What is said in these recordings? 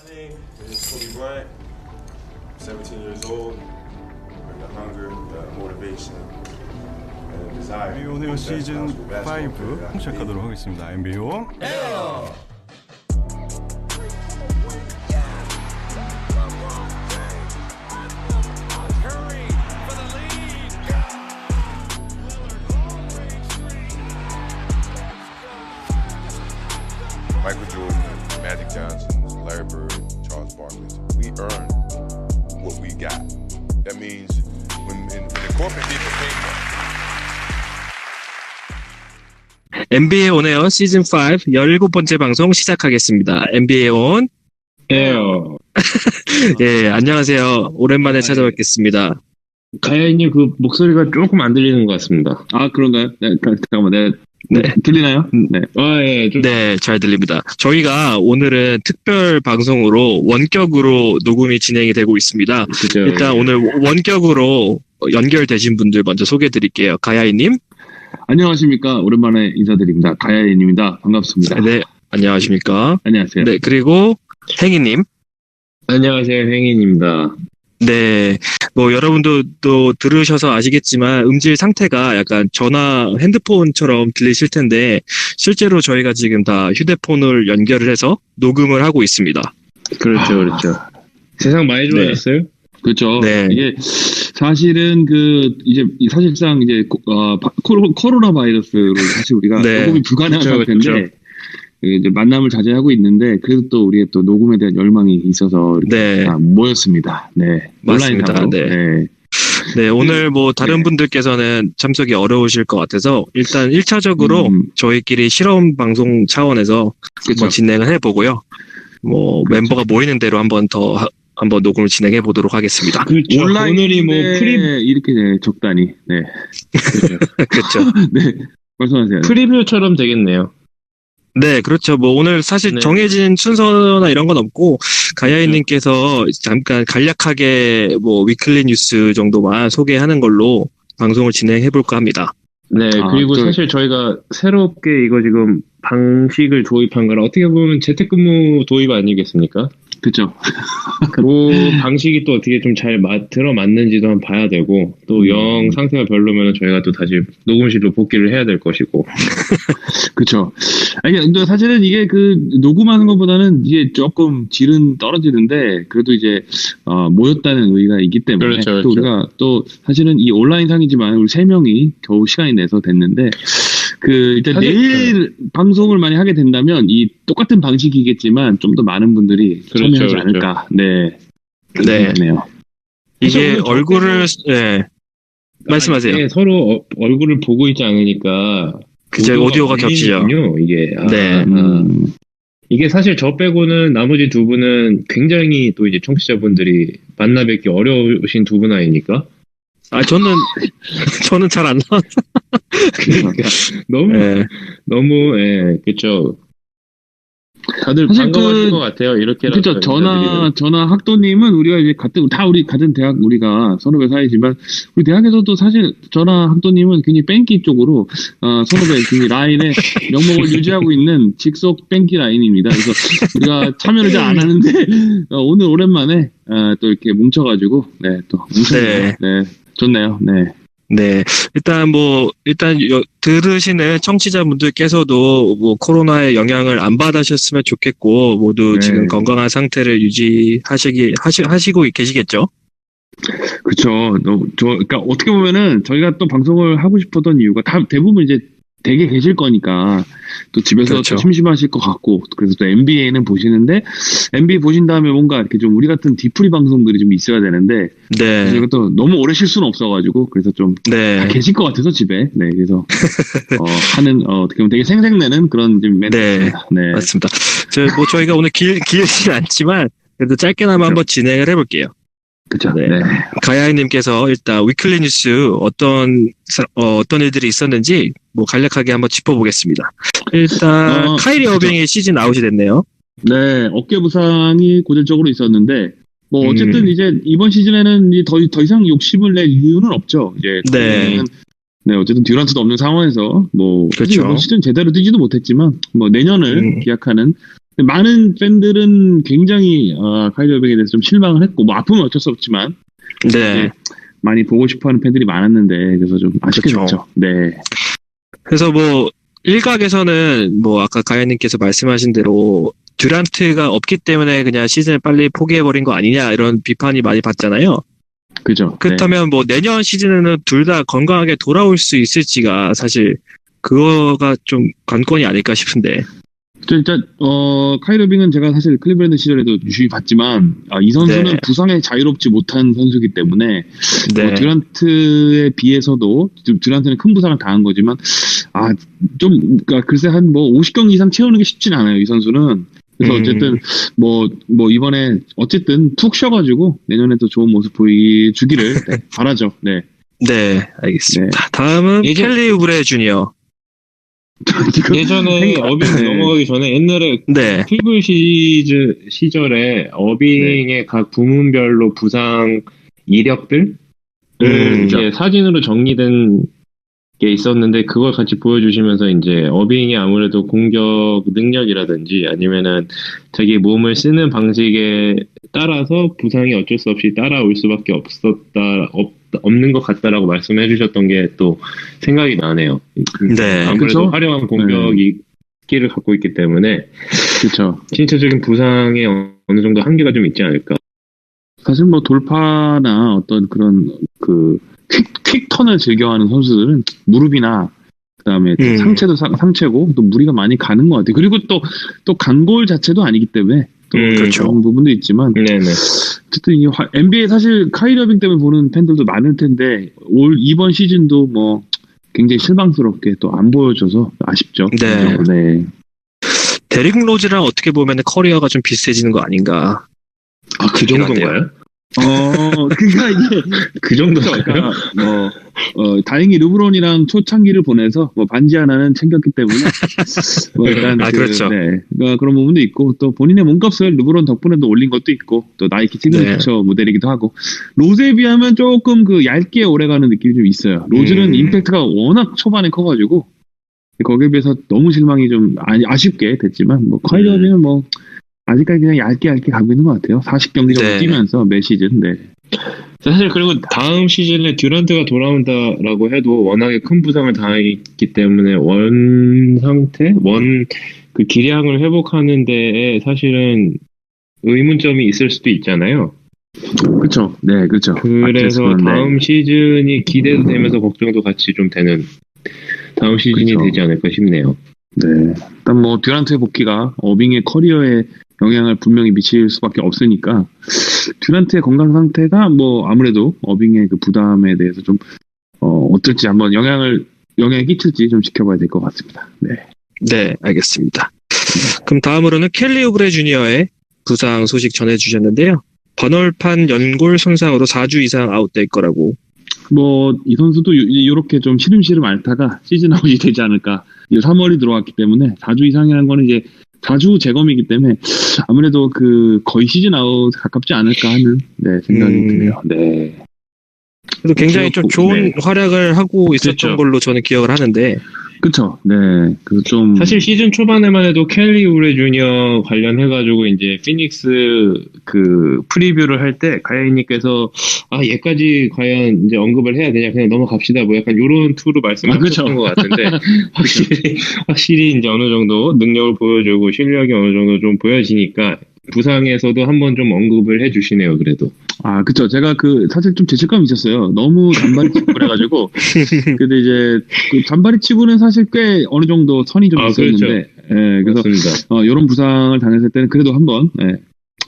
My name is Kobe Bryant. I'm 17 years old. Bring the hunger, the motivation, and the desire. NBA 오네오 시즌 5 시작하도록 하겠습니다. NBA 온 Michael Jordan, Magic Johnson, Larry Bird, Charles Barkley. We earned what we got. That means when the corporate people pay for it. NBA 온에어 시즌 5 17번째 방송 시작하겠습니다. NBA 온 에어. 예, 안녕하세요. 오랜만에 찾아뵙겠습니다. 가야이님 그 목소리가 조금 안 들리는 것 같습니다. 아, 그런가요? 네, 잠깐만, 네. 들리나요? 네. 예, 좀. 네, 잘 들립니다. 저희가 오늘은 특별 방송으로 원격으로 녹음이 진행이 되고 있습니다. 그죠. 일단 오늘 원격으로 연결되신 분들 먼저 소개해 드릴게요. 가야이님. 안녕하십니까. 오랜만에 인사드립니다. 가야인입니다. 반갑습니다. 네, 안녕하십니까. 안녕하세요. 네, 그리고 행이님. 안녕하세요, 행인입니다. 네, 뭐 여러분도 또 들으셔서 아시겠지만 음질 상태가 약간 전화 핸드폰처럼 들리실 텐데 실제로 저희가 지금 다 휴대폰을 연결을 해서 녹음을 하고 있습니다. 그렇죠, 그렇죠. 세상 많이 좋아졌어요? 그렇죠. 네. 이게 사실은 이제 사실상 이제 코로나 바이러스로 사실 우리가 네. 녹음이 불가능한 그쵸, 상태인데 그쵸. 이제 만남을 자제하고 있는데 그래도 또 우리의 또 녹음에 대한 열망이 있어서 이렇게 네. 다 모였습니다. 네. 맞습니다. 온라인상으로. 네. 네. 네, 오늘 뭐 다른 네. 분들께서는 참석이 어려우실 것 같아서 일단 1차적으로 저희끼리 실험 방송 차원에서 그쵸. 한번 진행을 해보고요. 뭐 멤버가 모이는 대로 한번 녹음을 진행해 보도록 하겠습니다. 그렇죠. 온라인 오늘이 뭐 이렇게 적다니. 네. 그렇죠. 네. 말씀하세요. 프리뷰처럼 되겠네요. 네, 그렇죠. 뭐 오늘 사실 네. 정해진 순서나 이런 건 없고 가야이님께서 잠깐 간략하게 뭐 위클리 뉴스 정도만 소개하는 걸로 방송을 진행해 볼까 합니다. 네, 그리고 또- 사실 저희가 새롭게 이거 지금 방식을 도입한 거라 어떻게 보면 재택근무 도입 아니겠습니까? 그렇죠. 그 방식이 또 어떻게 좀 잘 들어맞는지도 한번 봐야 되고 또 영 상태가 별로면 저희가 또 다시 녹음실로 복귀를 해야 될 것이고. 그렇죠. 아니 근데 사실은 이게 녹음하는 것보다는 이게 조금 질은 떨어지는데 그래도 이제 모였다는 의의가 있기 때문에 그렇죠, 또 그렇죠. 우리가 또 사실은 이 온라인 상이지만 우리 세 명이 겨우 시간이 내서 됐는데 일단 사실- 내일 방송을 많이 하게 된다면 이 똑같은 방식이겠지만 좀 더 많은 분들이 그렇죠, 참여하지 그렇죠. 않을까. 네. 네. 네요. 이게 사실 오늘 얼굴을 네. 말씀하세요. 이게 서로 얼굴을 보고 있지 않으니까 그제 오디오가 겹치죠. 울리는군요, 이게. 네. 이게 사실 저 빼고는 나머지 두 분은 굉장히 또 이제 청취자분들이 만나 뵙기 어려우신 두 분 아닙니까? 아, 저는 잘 안 나와서. 그러니까 너무 그쵸. 다들 사실 반가워하신 것 같아요. 이렇게 그렇죠. 전화 학도님은 우리가 이제 우리 같은 대학 우리가 선후배 사이지만 우리 대학에서도 사실 전화 학도님은 굉장히 뺑기 쪽으로 선후배 굉장히 라인에 명목을 유지하고 있는 직속 뺑기 라인입니다. 그래서 우리가 참여를 잘 안 하는데 오늘 오랜만에 또 이렇게 뭉쳐가지고 또 뭉쳤네요. 네. 좋네요. 네. 네. 일단 들으시는 청취자분들께서도 뭐 코로나의 영향을 안 받으셨으면 좋겠고 모두 네. 지금 건강한 상태를 하시고 계시겠죠? 그렇죠. 그러니까 어떻게 보면은 저희가 또 방송을 하고 싶었던 이유가 대부분 이제 댁에 계실 거니까 또 집에서 그렇죠. 또 심심하실 것 같고 그래서 또 NBA는 보시는데 NBA 보신 다음에 뭔가 이렇게 좀 우리 같은 뒤풀이 방송들이 좀 있어야 되는데 네. 저희가 또 너무 오래 쉴 수는 없어가지고 그래서 좀 다 네. 계실 것 같아서 집에 그래서 어떻게 보면 되게 생생내는 그런 좀 멘트입니다. 네. 맞습니다. 저희가 오늘 길진 않지만 그래도 짧게나마 한번 진행을 해볼게요. 그렇죠. 네. 네. 가야이님께서 일단 위클리 뉴스 어떤 일들이 있었는지 뭐 간략하게 한번 짚어보겠습니다. 일단 카이리 어빙이 시즌 아웃이 됐네요. 네, 어깨 부상이 고질적으로 있었는데, 뭐, 어쨌든 이제 이번 시즌에는 이제 더 이상 욕심을 낼 이유는 없죠. 이제, 네. 네, 어쨌든 듀란트도 없는 상황에서, 뭐, 그렇죠. 이번 시즌 제대로 뛰지도 못했지만, 뭐, 내년을 기약하는 많은 팬들은 굉장히 카이리 어빙에 대해서 좀 실망을 했고 뭐 아프면 어쩔 수 없지만 네. 많이 보고 싶어하는 팬들이 많았는데 그래서 좀 아쉽게 그쵸. 됐죠. 네. 그래서 뭐 일각에서는 뭐 아까 가연님께서 말씀하신 대로 듀란트가 없기 때문에 그냥 시즌을 빨리 포기해버린 거 아니냐 이런 비판이 많이 받잖아요. 그죠. 그렇다면 뭐 내년 시즌에는 둘 다 건강하게 돌아올 수 있을지가 사실 그거가 좀 관건이 아닐까 싶은데. 진짜 카이리 어빙은 제가 사실 클리브랜드 시절에도 유심히 봤지만 이 선수는 네. 부상에 자유롭지 못한 선수이기 때문에 네. 듀란트에 비해서도 듀란트는 큰 부상을 당한 거지만 그러니까 글쎄 한 뭐 50경기 이상 채우는 게 쉽진 않아요 이 선수는. 그래서 어쨌든 뭐 이번에 어쨌든 푹 쉬어가지고 내년에도 좋은 모습 보여주기를 바라죠. 네. 네, 알겠습니다. 다음은 켈리 우브레 주니어. 예전에 어빙 넘어가기 전에 옛날에 네. 클리블 시절에 어빙의 각 부문별로 부상 이력들 이제 사진으로 정리된 게 있었는데 그걸 같이 보여주시면서 이제 어빙이 아무래도 공격 능력이라든지 아니면은 자기 몸을 쓰는 방식에 따라서 부상이 어쩔 수 없이 따라올 수밖에 없는 것 같다라고 말씀해 주셨던 게 또 생각이 나네요. 네. 아무래도 그쵸? 화려한 공격 스킬을 갖고 있기 때문에 그렇죠. 신체적인 부상에 어느 정도 한계가 좀 있지 않을까. 사실 뭐 돌파나 어떤 그런 퀵 턴을 즐겨하는 선수들은 무릎이나 그다음에 상체도 상체고 또 무리가 많이 가는 것 같아요. 그리고 또 강골 자체도 아니기 때문에 또 그렇죠. 그런 부분도 있지만 네네. 어쨌든 이 NBA 사실 카이리 어빙 때문에 보는 팬들도 많을 텐데 이번 시즌도 뭐 굉장히 실망스럽게 또 안 보여줘서 아쉽죠. 네. 네. 데릭 로즈랑 어떻게 보면 커리어가 좀 비슷해지는 거 아닌가. 그 정도인가요? 그러니까 이게 그 정도인가요? 그러니까 다행히 르브론이랑 초창기를 보내서 뭐 반지 하나는 챙겼기 때문에 뭐 약간 그렇죠. 네, 그러니까 그런 부분도 있고 또 본인의 몸값을 르브론 덕분에도 올린 것도 있고 또 나이키 시그니처 모델이기도 하고 로즈에 비하면 조금 얇게 오래가는 느낌이 좀 있어요. 로즈는 임팩트가 워낙 초반에 커가지고 거기에 비해서 너무 실망이 좀 아쉽게 됐지만 뭐 카이리 어빙은 뭐 아직까지 그냥 얇게 가고 있는 것 같아요. 40경기 정도 뛰면서 매 시즌. 네. 사실 그리고 다음 시즌에 듀란트가 돌아온다라고 해도 워낙에 큰 부상을 당했기 때문에 그 기량을 회복하는 데에 사실은 의문점이 있을 수도 있잖아요. 그렇죠. 네, 그렇죠. 그래서 다음 시즌이 기대되면서 걱정도 같이 좀 되는 다음 시즌이 되지 않을까 싶네요. 네. 일단 뭐 듀란트의 복귀가 어빙의 커리어에 영향을 분명히 미칠 수밖에 없으니까 듀란트의 건강 상태가 뭐 아무래도 어빙의 그 부담에 대해서 좀 어떨지 한번 영향을 끼칠지 좀 지켜봐야 될 것 같습니다. 네. 네, 알겠습니다. 그럼 다음으로는 켈리 우브레 주니어의 부상 소식 전해주셨는데요. 번홀판 연골 손상으로 4주 이상 아웃될 거라고. 뭐 이 선수도 이렇게 좀 시름시름 앓다가 시즌 아웃이 되지 않을까. 이제 3월이 들어왔기 때문에 4주 이상이라는 거는 이제 4주 재검이기 때문에 아무래도 거의 시즌 아웃 가깝지 않을까 하는 생각이 드네요. 네. 그래도 굉장히 좀 좋은 활약을 하고 있었던 걸로 저는 기억을 하는데. 그쵸. 네. 그래서 좀. 사실 시즌 초반에만 해도 켈리 우브레 주니어 관련해가지고 이제 피닉스 프리뷰를 할 때 가야이님께서 얘까지 과연 이제 언급을 해야 되냐 그냥 넘어갑시다 뭐 약간 요런 투로 말씀하셨던 것 같은데 확실히 이제 어느 정도 능력을 보여주고 실력이 어느 정도 좀 보여지니까 부상에서도 한번 좀 언급을 해주시네요. 그래도. 그쵸. 제가 사실 좀 죄책감이 있었어요. 너무 잔바리 치고 그래가지고. 근데 이제, 잔바리 치고는 사실 꽤 어느 정도 선이 좀 있었는데. 그렇죠. 예, 그래서, 이런 부상을 당했을 때는 그래도 한번,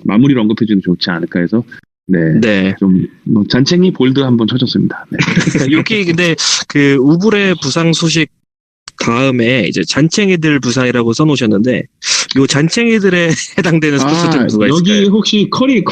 마무리를 언급해주면 좋지 않을까 해서, 네. 좀, 잔챙이 볼드 한번 쳐줬습니다. 네. 여기 근데 우브레 부상 소식 다음에 이제 잔챙이들 부상이라고 써놓으셨는데 요 잔챙이들에 해당되는 선수들은 누가 있을까요? 여기 혹시 커리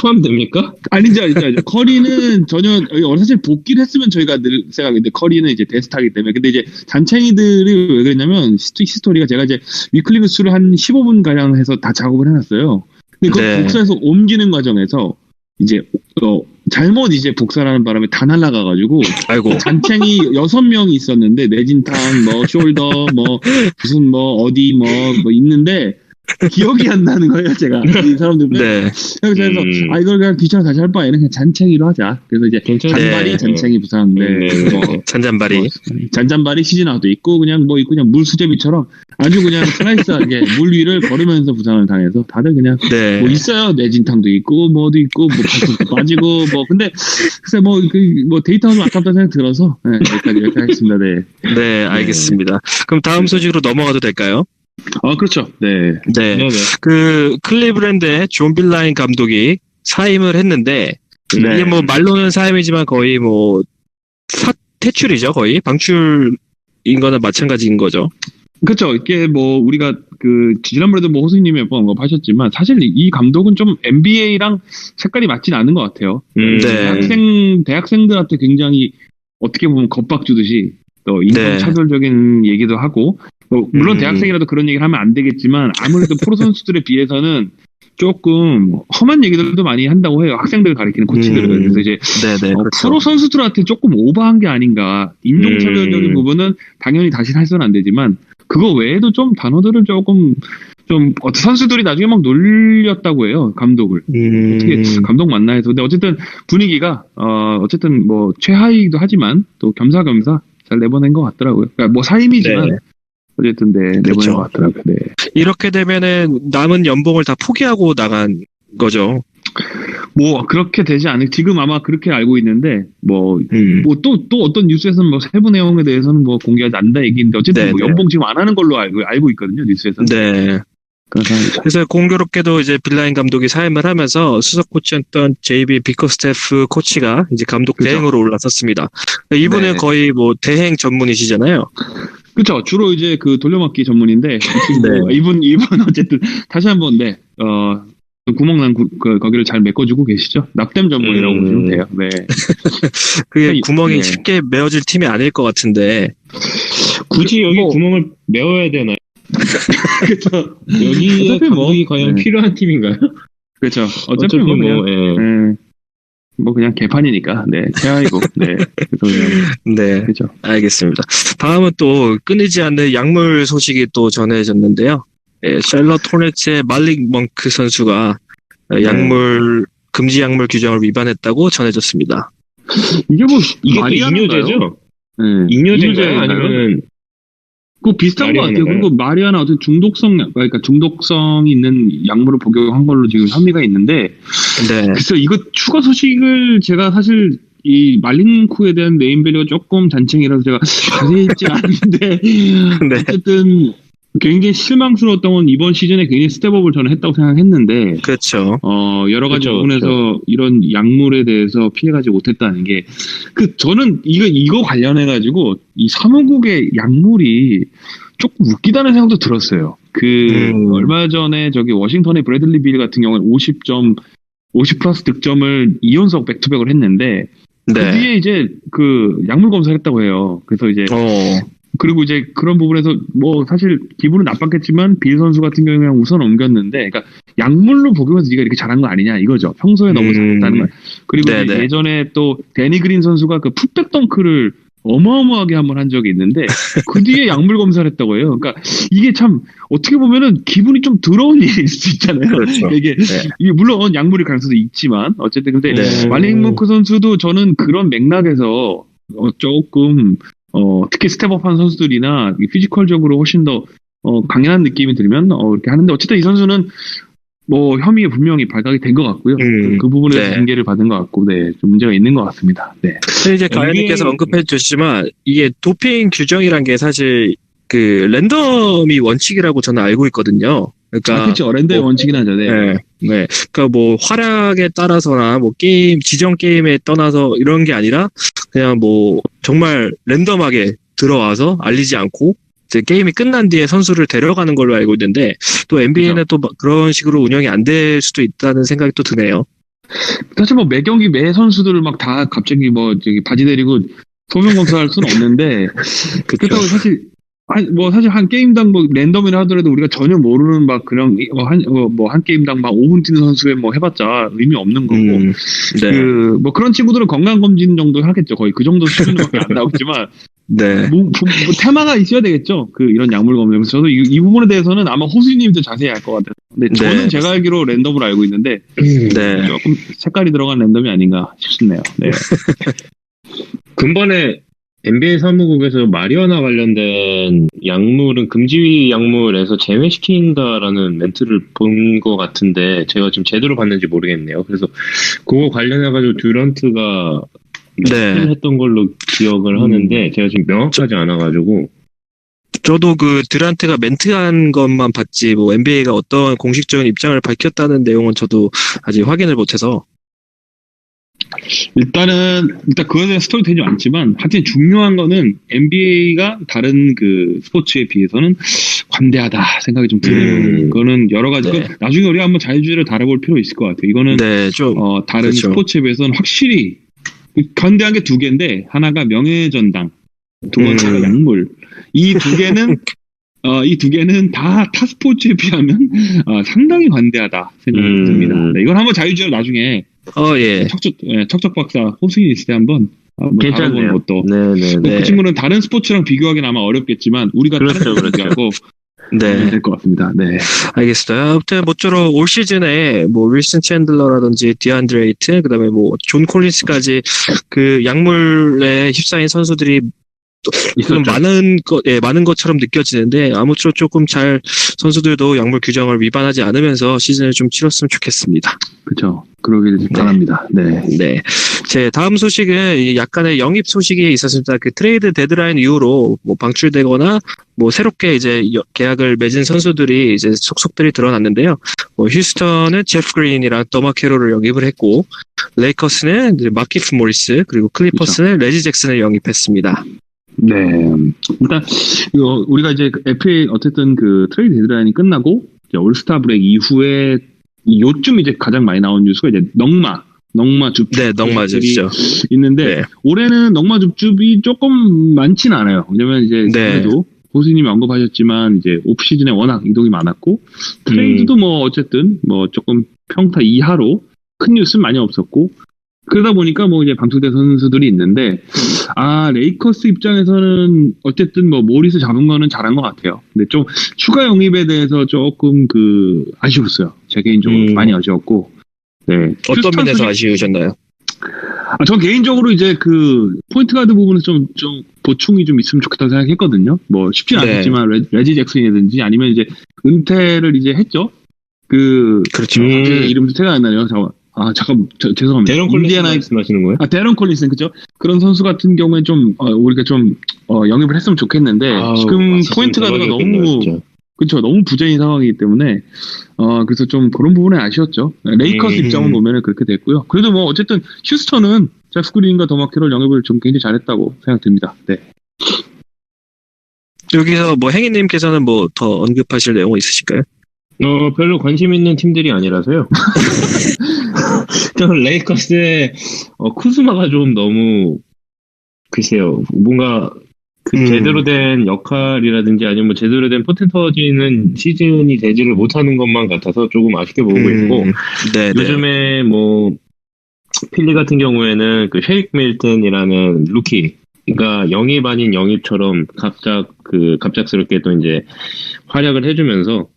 포함됩니까? 아니죠. 커리는 전혀 사실 복귀를 했으면 저희가 늘 생각했는데 커리는 이제 데스타기 때문에 근데 이제 잔챙이들이 왜 그랬냐면 히스토리가 제가 이제 위클리 뉴스를 한 15분 가량 해서 다 작업을 해놨어요. 근데 그 복사해서 옮기는 과정에서 이제 잘못 이제 복사하는 바람에 다 날아가가지고 아이고. 잔챙이 6명이 있었는데 내진탕 숄더 무슨 어디 있는데 기억이 안 나는 거예요, 제가. 이 사람들. 네. 그래서 이걸 그냥 귀찮아 다시 할 바에는 그냥 잔챙이로 하자. 그래서 이제 잔바리, 네. 잔챙이 부상. 네. 잔잔바리. 잔잔바리 시즌아웃도 있고 그냥 물수제비처럼 아주 그냥 슬라이스하게 물 위를 걸으면서 부상을 당해서 다들 그냥 네. 뭐 있어요. 내진탕도 있고 뭐도 있고 뭐 발톱도 빠지고 뭐 근데 글쎄 뭐 데이터가 좀 아깝다는 생각 들어서 네, 여기까지 하겠습니다. 네. 네, 알겠습니다. 그럼 다음 소식으로 넘어가도 될까요? 그렇죠. 네. 네. 네네. 그 클리브랜드의 존 빌라인 감독이 사임을 했는데 네. 이게 뭐 말로는 사임이지만 거의 뭐 퇴출이죠. 거의 방출인 거나 마찬가지인 거죠. 그렇죠. 이게 뭐 우리가 그 지난번에도 뭐 호수님이 몇 번 언급하셨지만 사실 이 감독은 좀 NBA랑 색깔이 맞진 않은 것 같아요. 네. 대학생들한테 굉장히 어떻게 보면 겁박 주듯이 또 인종차별적인 얘기도 하고 물론 대학생이라도 그런 얘기를 하면 안 되겠지만 아무래도 프로 선수들에 비해서는 조금 험한 얘기들도 많이 한다고 해요. 학생들을 가리키는 코치들은. 그래서 이제 네네, 그렇죠. 프로 선수들한테 조금 오버한 게 아닌가. 인종차별적인 부분은 당연히 다시 해서는 안 되지만 그거 외에도 좀 단어들을 조금 좀 선수들이 나중에 막 놀렸다고 해요. 감독을. 어떻게 감독 맞나 해서. 근데 어쨌든 분위기가 어쨌든 뭐 최하위이기도 하지만 또 겸사겸사 잘 내보낸 것 같더라고요. 그러니까 뭐 사임이지만 네. 어쨌든 내보낸 그렇죠. 것 같더라고요. 네. 이렇게 되면은 남은 연봉을 다 포기하고 나간 거죠. 뭐 그렇게 되지 않을 지금 아마 그렇게 알고 있는데 뭐 또 어떤 뉴스에서는 뭐 세부 내용에 대해서는 뭐 공개하지 않는다 얘기인데 어쨌든 뭐 연봉 지금 안 하는 걸로 알고 있거든요 뉴스에서는. 네. 그래서 공교롭게도 이제 빌라인 감독이 사임을 하면서 수석 코치였던 JB 비커스테프 코치가 이제 감독 대행으로 올라섰습니다. 이분은 거의 뭐 대행 전문이시잖아요. 그렇죠. 주로 이제 그 돌려막기 전문인데 뭐 이분 어쨌든 다시 한번 구멍난 거기를 잘 메꿔주고 계시죠. 납땜 전문이라고 보시면 돼요. 네. 그게 구멍이 쉽게 메워질 팀이 아닐 것 같은데 굳이 여기 구멍을 메워야 되나요? 그렇죠. 여기에 감독이 과연 필요한 팀인가요? 그렇죠. 어차피 뭐 그냥 뭐 그냥 개판이니까 최하이고 그래서 네, 그렇죠. 알겠습니다. 다음은 또 끊이지 않는 약물 소식이 또 전해졌는데요. 샬럿 호넷의 말릭 멍크 선수가 금지 약물 규정을 위반했다고 전해졌습니다. 이게 뭐 이게 또 이뇨제죠? 이뇨제인가요? 아니면 그 비슷한 것 같아요. 그리고 마리아나 어떤 그러니까 중독성이 있는 약물을 복용한 걸로 지금 혐의가 있는데, 그래서 이거 추가 소식을 제가 사실 이 말링쿠에 대한 네임밸류가 조금 잔챙이라서 제가 자세히 읽지 않았는데, 어쨌든 굉장히 실망스러웠던 건 이번 시즌에 굉장히 스텝업을 저는 했다고 생각했는데, 그렇죠. 여러 가지 부분에서 이런 약물에 대해서 피해가지 못했다는 게, 저는 이거 관련해가지고, 이 사무국의 약물이 조금 웃기다는 생각도 들었어요. 얼마 전에 워싱턴의 브래들리 빌 같은 경우는 50 플러스 득점을 2연속 백투백을 했는데, 그 뒤에 이제 약물 검사를 했다고 해요. 그래서 이제, 그리고 이제 그런 부분에서 뭐 사실 기분은 나빴겠지만 빌 선수 같은 경우는 그냥 우선 옮겼는데, 그러니까 약물로 복용해서 네가 이렇게 잘한 거 아니냐 이거죠. 평소에 너무 잘했다는 거. 그리고 예전에 또 데니 그린 선수가 그 풋백 덩크를 어마어마하게 한번 한 적이 있는데 그 뒤에 약물 검사를 했다고 해요. 그러니까 이게 참 어떻게 보면은 기분이 좀 더러운 일일 수 있잖아요. 그렇죠. 이게 물론 약물일 가능성도 있지만 어쨌든 근데 말릭 멍크 선수도 저는 그런 맥락에서 조금 특히 스텝업한 선수들이나 피지컬적으로 훨씬 더 강인한 느낌이 들면 이렇게 하는데 어쨌든 이 선수는 뭐 혐의에 분명히 발각이 된 것 같고요. 그 부분에서 징계를 받은 것 같고, 좀 문제가 있는 것 같습니다. 네. 이제 가연님께서 언급해 주시지만 이게 도핑 규정이란 게 사실 랜덤이 원칙이라고 저는 알고 있거든요. 그러니까 그렇죠. 랜덤이 원칙이긴 하죠. 네. 그러니까 뭐 활약에 따라서나 뭐 지정 게임에 떠나서 이런 게 아니라 그냥 뭐 정말 랜덤하게 들어와서 알리지 않고 이제 게임이 끝난 뒤에 선수를 데려가는 걸로 알고 있는데 또 NBA는 또 그런 식으로 운영이 안 될 수도 있다는 생각이 또 드네요. 사실 뭐 매 경기 매 선수들을 막 다 갑자기 뭐 바지 내리고 소명 검사할 수는 없는데 그렇다고 사실 한 게임당 뭐 랜덤이라 하더라도 우리가 전혀 모르는 막 그냥 한 게임당 막 5분 뛰는 선수에 뭐 해봤자 의미 없는 거고 뭐 그런 친구들은 건강 검진 정도 하겠죠. 거의 그 정도 수준밖에 안 나오지만 네. 뭐 테마가 있어야 되겠죠. 그 이런 약물 검색에서 저도 이 부분에 대해서는 아마 호수님이 더 자세히 알 것 같아요. 근데 저는 네. 제가 알기로 랜덤으로 알고 있는데 네. 조금 색깔이 들어간 랜덤이 아닌가 싶네요. 네. 근본에 NBA 사무국에서 마리화나 관련된 약물은 금지 약물에서 제외시킨다라는 멘트를 본 것 같은데 제가 지금 제대로 봤는지 모르겠네요. 그래서 그거 관련해가지고 듀란트가 네. 했던 걸로 기억을 하는데 제가 지금 명확하지 않아가지고 저도 그 듀란트가 멘트한 것만 봤지 뭐 NBA가 어떤 공식적인 입장을 밝혔다는 내용은 저도 아직 확인을 못해서. 일단 그거에 대한 스토리 되지 않지만 하여튼 중요한 거는 NBA가 다른 그 스포츠에 비해서는 관대하다 생각이 좀 드네요. 그거는 여러 가지 네. 나중에 우리가 한번 자유주의를 다뤄볼 필요 있을 것 같아요. 이거는 네, 좀 다른 그렇죠. 스포츠에 비해서는 확실히 관대한 게 두 개인데 하나가 명예전당, 두 번째가 약물. 이 두 개는 다 타 스포츠에 비하면 상당히 관대하다 생각이 듭니다. 네, 이건 한번 자유주의로 나중에 예. 척척 박사 호승이 있을 때 한번 다뤄보는 것도. 네네네. 그 친구는 다른 스포츠랑 비교하기는 아마 어렵겠지만 우리가 다른 스포츠 비교하고 네. 될 것 같습니다. 네. 알겠습니다. 아무튼 모쪼록 올 시즌에 뭐 윌슨 챈들러라든지 디안드레 에이튼 그다음에 뭐 존 콜린스까지 그 약물에 휩싸인 선수들이 좀 많은 것처럼 느껴지는데 아무쪼록 조금 잘 선수들도 약물 규정을 위반하지 않으면서 시즌을 좀 치렀으면 좋겠습니다. 그렇죠. 그러길 바랍니다. 네. 네. 제 다음 소식은 약간의 영입 소식이 있었습니다. 그 트레이드 데드라인 이후로 뭐 방출되거나 뭐 새롭게 이제 계약을 맺은 선수들이 이제 속속들이 드러났는데요. 뭐 휴스턴은 제프 그린이랑 더마 캐롤을 영입을 했고, 레이커스는 이제 마키프 모리스 그리고 클리퍼스는 레지 잭슨을 영입했습니다. 네. 일단 우리가 이제 FA 어쨌든 그 트레이드 데드라인이 끝나고 이제 올스타 브레이크 이후에 요즘 이제 가장 많이 나온 뉴스가 이제 넉마 줍줍. 네, 넉마 줍줍 있는데 네. 올해는 넉마 줍줍이 조금 많지는 않아요. 왜냐면 이제 네. 그래도 호수님이 언급하셨지만 이제 오프 시즌에 워낙 이동이 많았고 트레이드도 뭐 어쨌든 뭐 조금 평타 이하로 큰 뉴스는 많이 없었고. 그러다 보니까 뭐 이제 방출된 선수들이 있는데 레이커스 입장에서는 어쨌든 뭐 모리스 잡은 거는 잘한 것 같아요. 근데 좀 추가 영입에 대해서 조금 아쉬웠어요. 제 개인적으로 많이 아쉬웠고. 네. 어떤 면에서 아쉬우셨나요? 전 개인적으로 이제 그 포인트 가드 부분에서 좀 보충이 좀 있으면 좋겠다고 생각했거든요. 뭐 쉽진 네. 않겠지만 레지 잭슨이라든지 아니면 이제 은퇴를 이제 했죠. 그렇죠. 이름도 생각 안 나네요. 잠깐 죄송합니다. 데런 콜린스 말씀하시는 거예요? 데런 콜린스 그죠? 그런 선수 같은 경우에 좀 우리가 좀 영입을 했으면 좋겠는데 지금 포인트 가드가 너무 부재인 상황이기 때문에 그래서 좀 그런 부분에 아쉬웠죠. 레이커스 입장을 보면은 그렇게 됐고요. 그래도 뭐 어쨌든 휴스턴은 제프 그린과 더마 캐롤 영입을 좀 굉장히 잘했다고 생각됩니다. 네. 여기서 뭐 행인님께서는 뭐 더 언급하실 내용은 있으실까요? 별로 관심 있는 팀들이 아니라서요. 저는 레이커스의 쿠즈마가 좀 너무 글쎄요. 뭔가 제대로 된 역할이라든지 아니면 뭐 제대로 된 포텐 터지는 시즌이 되지를 못하는 것만 같아서 조금 아쉽게 보고 있고 요즘에 뭐 필리 같은 경우에는 그 쉐이크 밀턴이라는 루키 그러니까 영입 아닌 영입처럼 갑작스럽게 또 이제 활약을 해주면서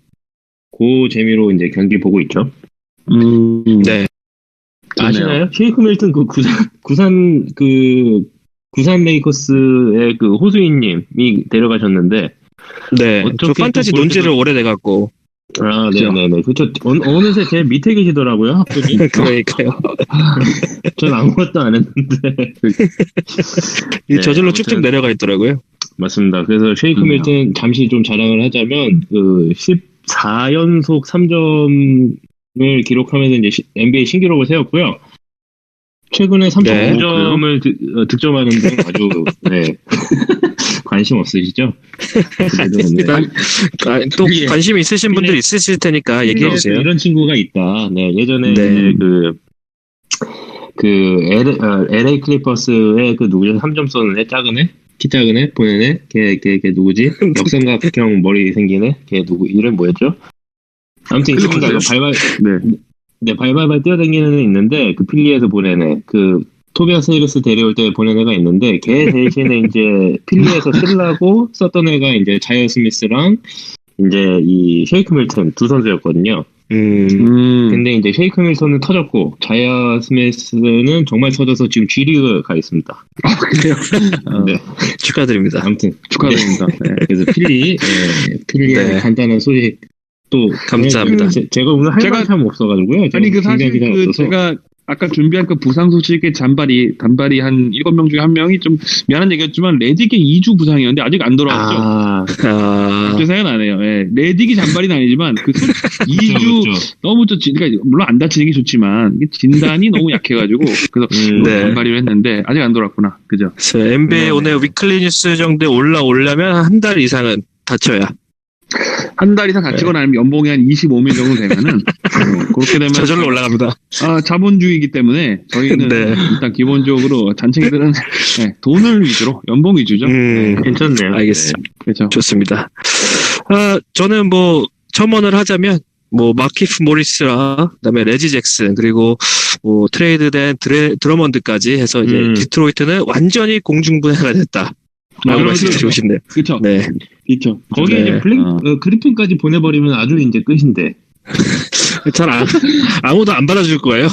그 재미로 이제 경기 보고 있죠. 네. 아시나요? 쉐이크 밀턴 구산 레이커스의 그 호수인님이 데려가셨는데. 네. 저 판타지 논지를 오래돼갖고. 네네네. 그쵸. 어느새 제 밑에 계시더라고요, 학부님. 그러니까요. 전 아무것도 안 했는데. 저절로 쭉쭉 내려가 있더라고요. 맞습니다. 그래서 쉐이크 밀턴 잠시 좀 자랑을 하자면, 14연속 3점을 기록하면서 이제 NBA 신기록을 세웠고요. 최근에 3.5점을 득점하는데 아주, 관심 없으시죠? 또 관심 있으신 분들 있으실 테니까 얘기해 주세요. 이런 친구가 있다. 네, 예전에 LA 클리퍼스의 누구죠? 3점 쏘는 애, 작은 애? 키 작은 애? 보낸 애? 걔 누구지? 역삼각형 머리 생긴 애? 걔 이름 뭐였죠? 아무튼 있습니다. 발발 뛰어다니는 애 있는데, 필리에서 보낸 애. 토비아스 해리스 데려올 때 보낸 애가 있는데 걔 대신에 이제 필리에서 쓰려고 썼던 애가 이제 자이어 스미스랑 이제 이 쉐이크 밀턴 두 선수였거든요. 근데 이제 쉐이크 밀턴은 터졌고 자이어 스미스는 정말 터져서 지금 G리그 가 있습니다. 아, 그래요? 네. 축하드립니다. 아무튼 축하드립니다. 네. 그래서 필리의 네. 간단한 소식 또 감사합니다. 제가 오늘 할 말이 참 없어가지고요. 아니, 그 사실 준비한 기사가 없어서. 제가 아까 준비한 그 부상 소식의 단발이 한 7명 중에 한 명이 좀 미안한 얘기였지만 레딕의 2주 부상이었는데 아직 안 돌아왔죠. 갑자기 생각나네요. 예. 레딕이 잔발이 아니지만 그 2주 그렇죠. 너무 그러니까 물론 안 다치는 게 좋지만 이게 진단이 너무 약해가지고 그래서 네. 잔발이를 했는데 아직 안 돌아왔구나. 그죠? NBA 오늘 위클리 뉴스 정도에 올라오려면 한 달 이상은 다쳐야. 한 달 이상 다치거나 아니면 연봉이 한 25밀 정도 되면은 그렇게 되면 저절로 올라갑니다. 자본주의이기 때문에 저희는 네. 일단 기본적으로 잔챙이들은 네, 돈을 위주로 연봉 위주죠. 괜찮네요. 알겠습니다. 그렇죠. 좋습니다. 저는 뭐 첨언을 하자면 뭐 마키프 모리스랑 그다음에 레지 잭슨 그리고 뭐 트레이드된 드러먼드까지 해서 이제 디트로이트는 완전히 공중분해가 됐다. 라고 말씀드리고 싶네요. 그렇죠. 네. 그렇죠. 거기에 네. 이제 그리핀까지 보내버리면 아주 이제 끝인데 잘 아무도 안 받아줄 거예요.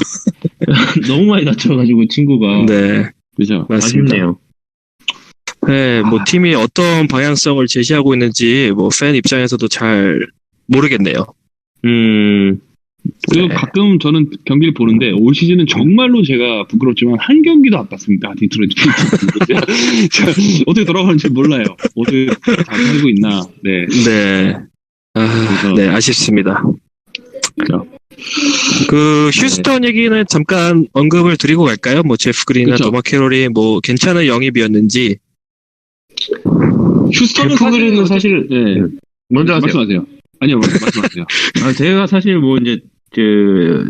너무 많이 다쳐가지고 친구가 네. 그렇죠. 맞습니다. 아쉽네요. 네, 뭐 팀이 어떤 방향성을 제시하고 있는지 뭐 팬 입장에서도 잘 모르겠네요. 그리고 네. 가끔 저는 경기를 보는데 올 시즌은 정말로 제가 부끄럽지만 한 경기도 안 봤습니다. 디트로이트. 어떻게 돌아가는지 몰라요. 어떻게 잘 살고 있나. 네. 네. 네, 아쉽습니다. 그렇죠. 그 휴스턴 얘기는 잠깐 언급을 드리고 갈까요? 뭐 제프 그린이나 그쵸. 도마 캐롤이 뭐 괜찮은 영입이었는지. 휴스턴은 제프 그린은 사실 네. 먼저 하세요. 말씀하세요. 아니요, 말씀하세요. 제가 사실 뭐 이제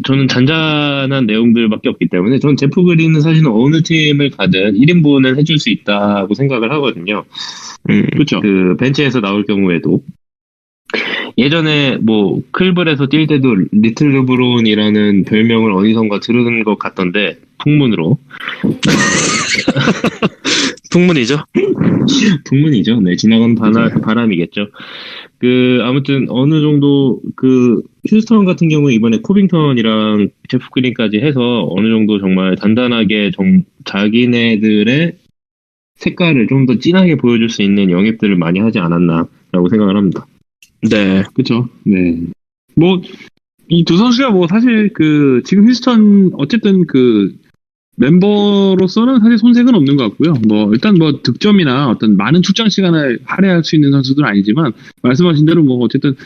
저는 잔잔한 내용들밖에 없기 때문에 저는 제프 그린은 사실은 어느 팀을 가든 1인분은 해줄 수 있다고 생각을 하거든요. 그렇죠. 그 벤치에서 나올 경우에도 예전에 뭐 클블에서 뛸 때도 리틀 르브론이라는 별명을 어디선가 들은 것 같던데 풍문으로 풍문이죠. 풍문이죠. 네, 지나간 바람이겠죠. 아무튼 어느 정도 휴스턴 같은 경우에 이번에 코빙턴이랑 제프 그린까지 해서 어느 정도 정말 단단하게 자기네들의 색깔을 좀 더 진하게 보여줄 수 있는 영입들을 많이 하지 않았나라고 생각을 합니다. 네. 그렇죠. 네. 뭐 이 두 선수가 뭐 사실 지금 휴스턴 어쨌든 멤버로서는 사실 손색은 없는 것 같고요. 뭐 일단 뭐 득점이나 어떤 많은 출장 시간을 할애할 수 있는 선수들은 아니지만 말씀하신 대로 뭐 어쨌든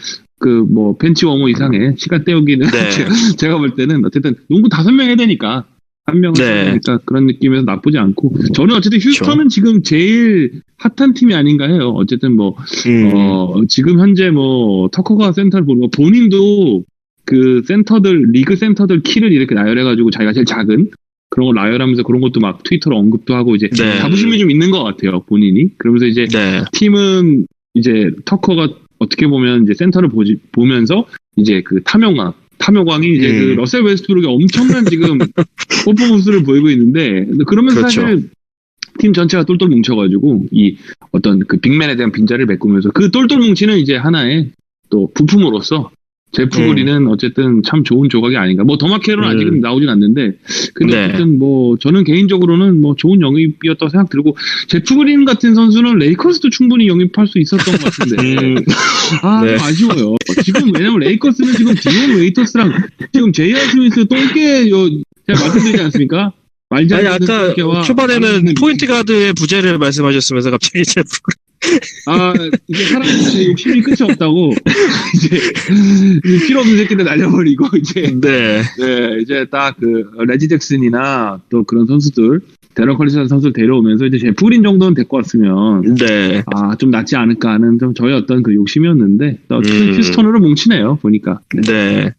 뭐 벤치 워머 이상의 시간 때우기는 네. 제가 볼 때는 어쨌든 농구 5명 해야 되니까 한 명은 네. 그러니까 그런 느낌에서 나쁘지 않고 저는 어쨌든 휴스턴은 지금 제일 핫한 팀이 아닌가 해요. 어쨌든 뭐 지금 현재 뭐 터커가 센터를 보는 거 본인도 리그 센터들 키를 이렇게 나열해가지고 자기가 제일 작은 그런 거 나열하면서 그런 것도 막 트위터로 언급도 하고 이제 네. 자부심이 좀 있는 것 같아요, 본인이. 그러면서 이제 네. 팀은 이제 터커가 어떻게 보면 이제 센터를 보면서 이제 탐욕왕이 이제 러셀 웨스트브룩이 엄청난 지금 퍼포먼스를 보이고 있는데 그러면서 그렇죠. 사실 팀 전체가 똘똘 뭉쳐가지고 이 어떤 빅맨에 대한 빈자를 메꾸면서 그 똘똘 뭉치는 이제 하나의 또 부품으로서 제프 그린은 어쨌든 참 좋은 조각이 아닌가. 뭐 더마케로는 아직은 나오진 않는데, 근데 네. 어쨌든 뭐 저는 개인적으로는 뭐 좋은 영입이었다고 생각 들고 제프 그린 같은 선수는 레이커스도 충분히 영입할 수 있었던 것 같은데, 네. 좀 아쉬워요. 지금 왜냐면 레이커스는 지금 디온 웨이터스랑 지금 제이아 스미스 똥개 제가 말씀드리지 않습니까? 말지 아니 않는 아까 똥개와 초반에는 포인트 가드의 부재를 말씀하셨으면서 갑자기 제프 이게 사람이 욕심이 끝이 없다고 이제 필요 없는 새끼들 날려버리고 이제 이제 딱 레지 잭슨이나 또 그런 선수들 데런 컬리스 선수를 데려오면서 이제 제프 그린 정도는 데리고 왔으면 좀 낫지 않을까 하는 좀 저의 어떤 욕심이었는데 휴스턴으로 뭉치네요 보니까. 네.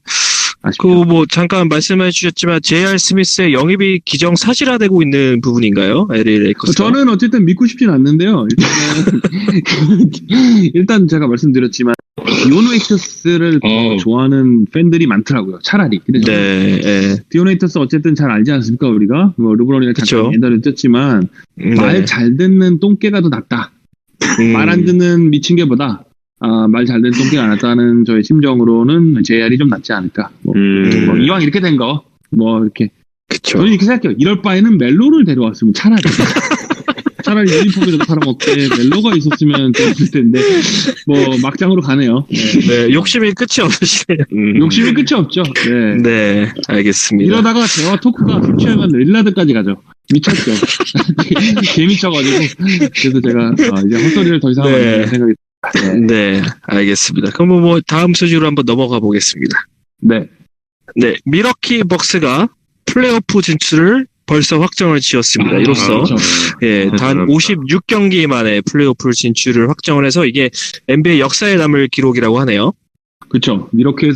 아쉽죠. 뭐 잠깐 말씀해 주셨지만 J.R. 스미스의 영입이 기정 사실화되고 있는 부분인가요? LA 레이커스. 저는 어쨌든 믿고 싶진 않는데요. 일단 제가 말씀드렸지만 디온 웨이터스를 더 좋아하는 팬들이 많더라고요. 차라리. 근데 저는 네. 디온 웨이터스 어쨌든 잘 알지 않습니까 우리가? 뭐 르브론이랑 잠깐 옛날에 뛰었지만 말 잘 듣는 똥개가 더 낫다. 말 안 듣는 미친 개보다 말 잘 듣는 똥개가 낫다는 저의 심정으로는 JR이 좀 낫지 않을까. 뭐 이왕 이렇게 된 거 뭐 이렇게. 그쵸. 저는 이렇게 생각해요. 이럴 바에는 멜로를 데려왔으면 차라리 유니폼이라도 팔아먹게 멜로가 있었으면 좋았을 텐데 뭐 막장으로 가네요. 네, 욕심이 끝이 없으시네요. 욕심이 끝이 없죠. 네, 알겠습니다. 이러다가 대화 토크가 술 취하면 릴라드까지 가죠. 미쳤죠. 개미쳐가지고 그래서 제가 이제 헛소리를 더 이상 하는 생각이 네, 알겠습니다. 그럼 뭐 다음 소식으로 한번 넘어가 보겠습니다. 네, 미러키 벅스가 플레이오프 진출을 벌써 확정을 지었습니다. 이로써 단 56경기 만에 플레이오프 진출을 확정을 해서 이게 NBA 역사에 남을 기록이라고 하네요. 그렇죠. 미러키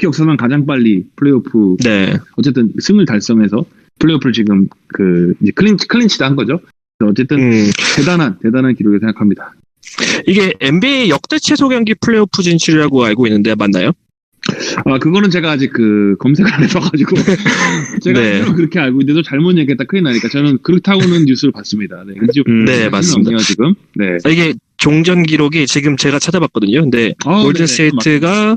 역사상 가장 빨리 플레이오프 어쨌든 승을 달성해서 플레이오프를 지금 이제 클린치다 한 거죠. 어쨌든 대단한 기록이라고 생각합니다. 이게 NBA 역대 최소 경기 플레이오프 진출이라고 알고 있는데 맞나요? 그거는 제가 아직 검색을 안 해봐가지고 제가 그렇게 알고 있는데도 잘못 얘기했다 큰일 나니까 저는 그렇다고는 뉴스를 봤습니다. 네, 맞습니다. 지금. 이게 종전 기록이 지금 제가 찾아봤거든요. 근데 골든 스테이트가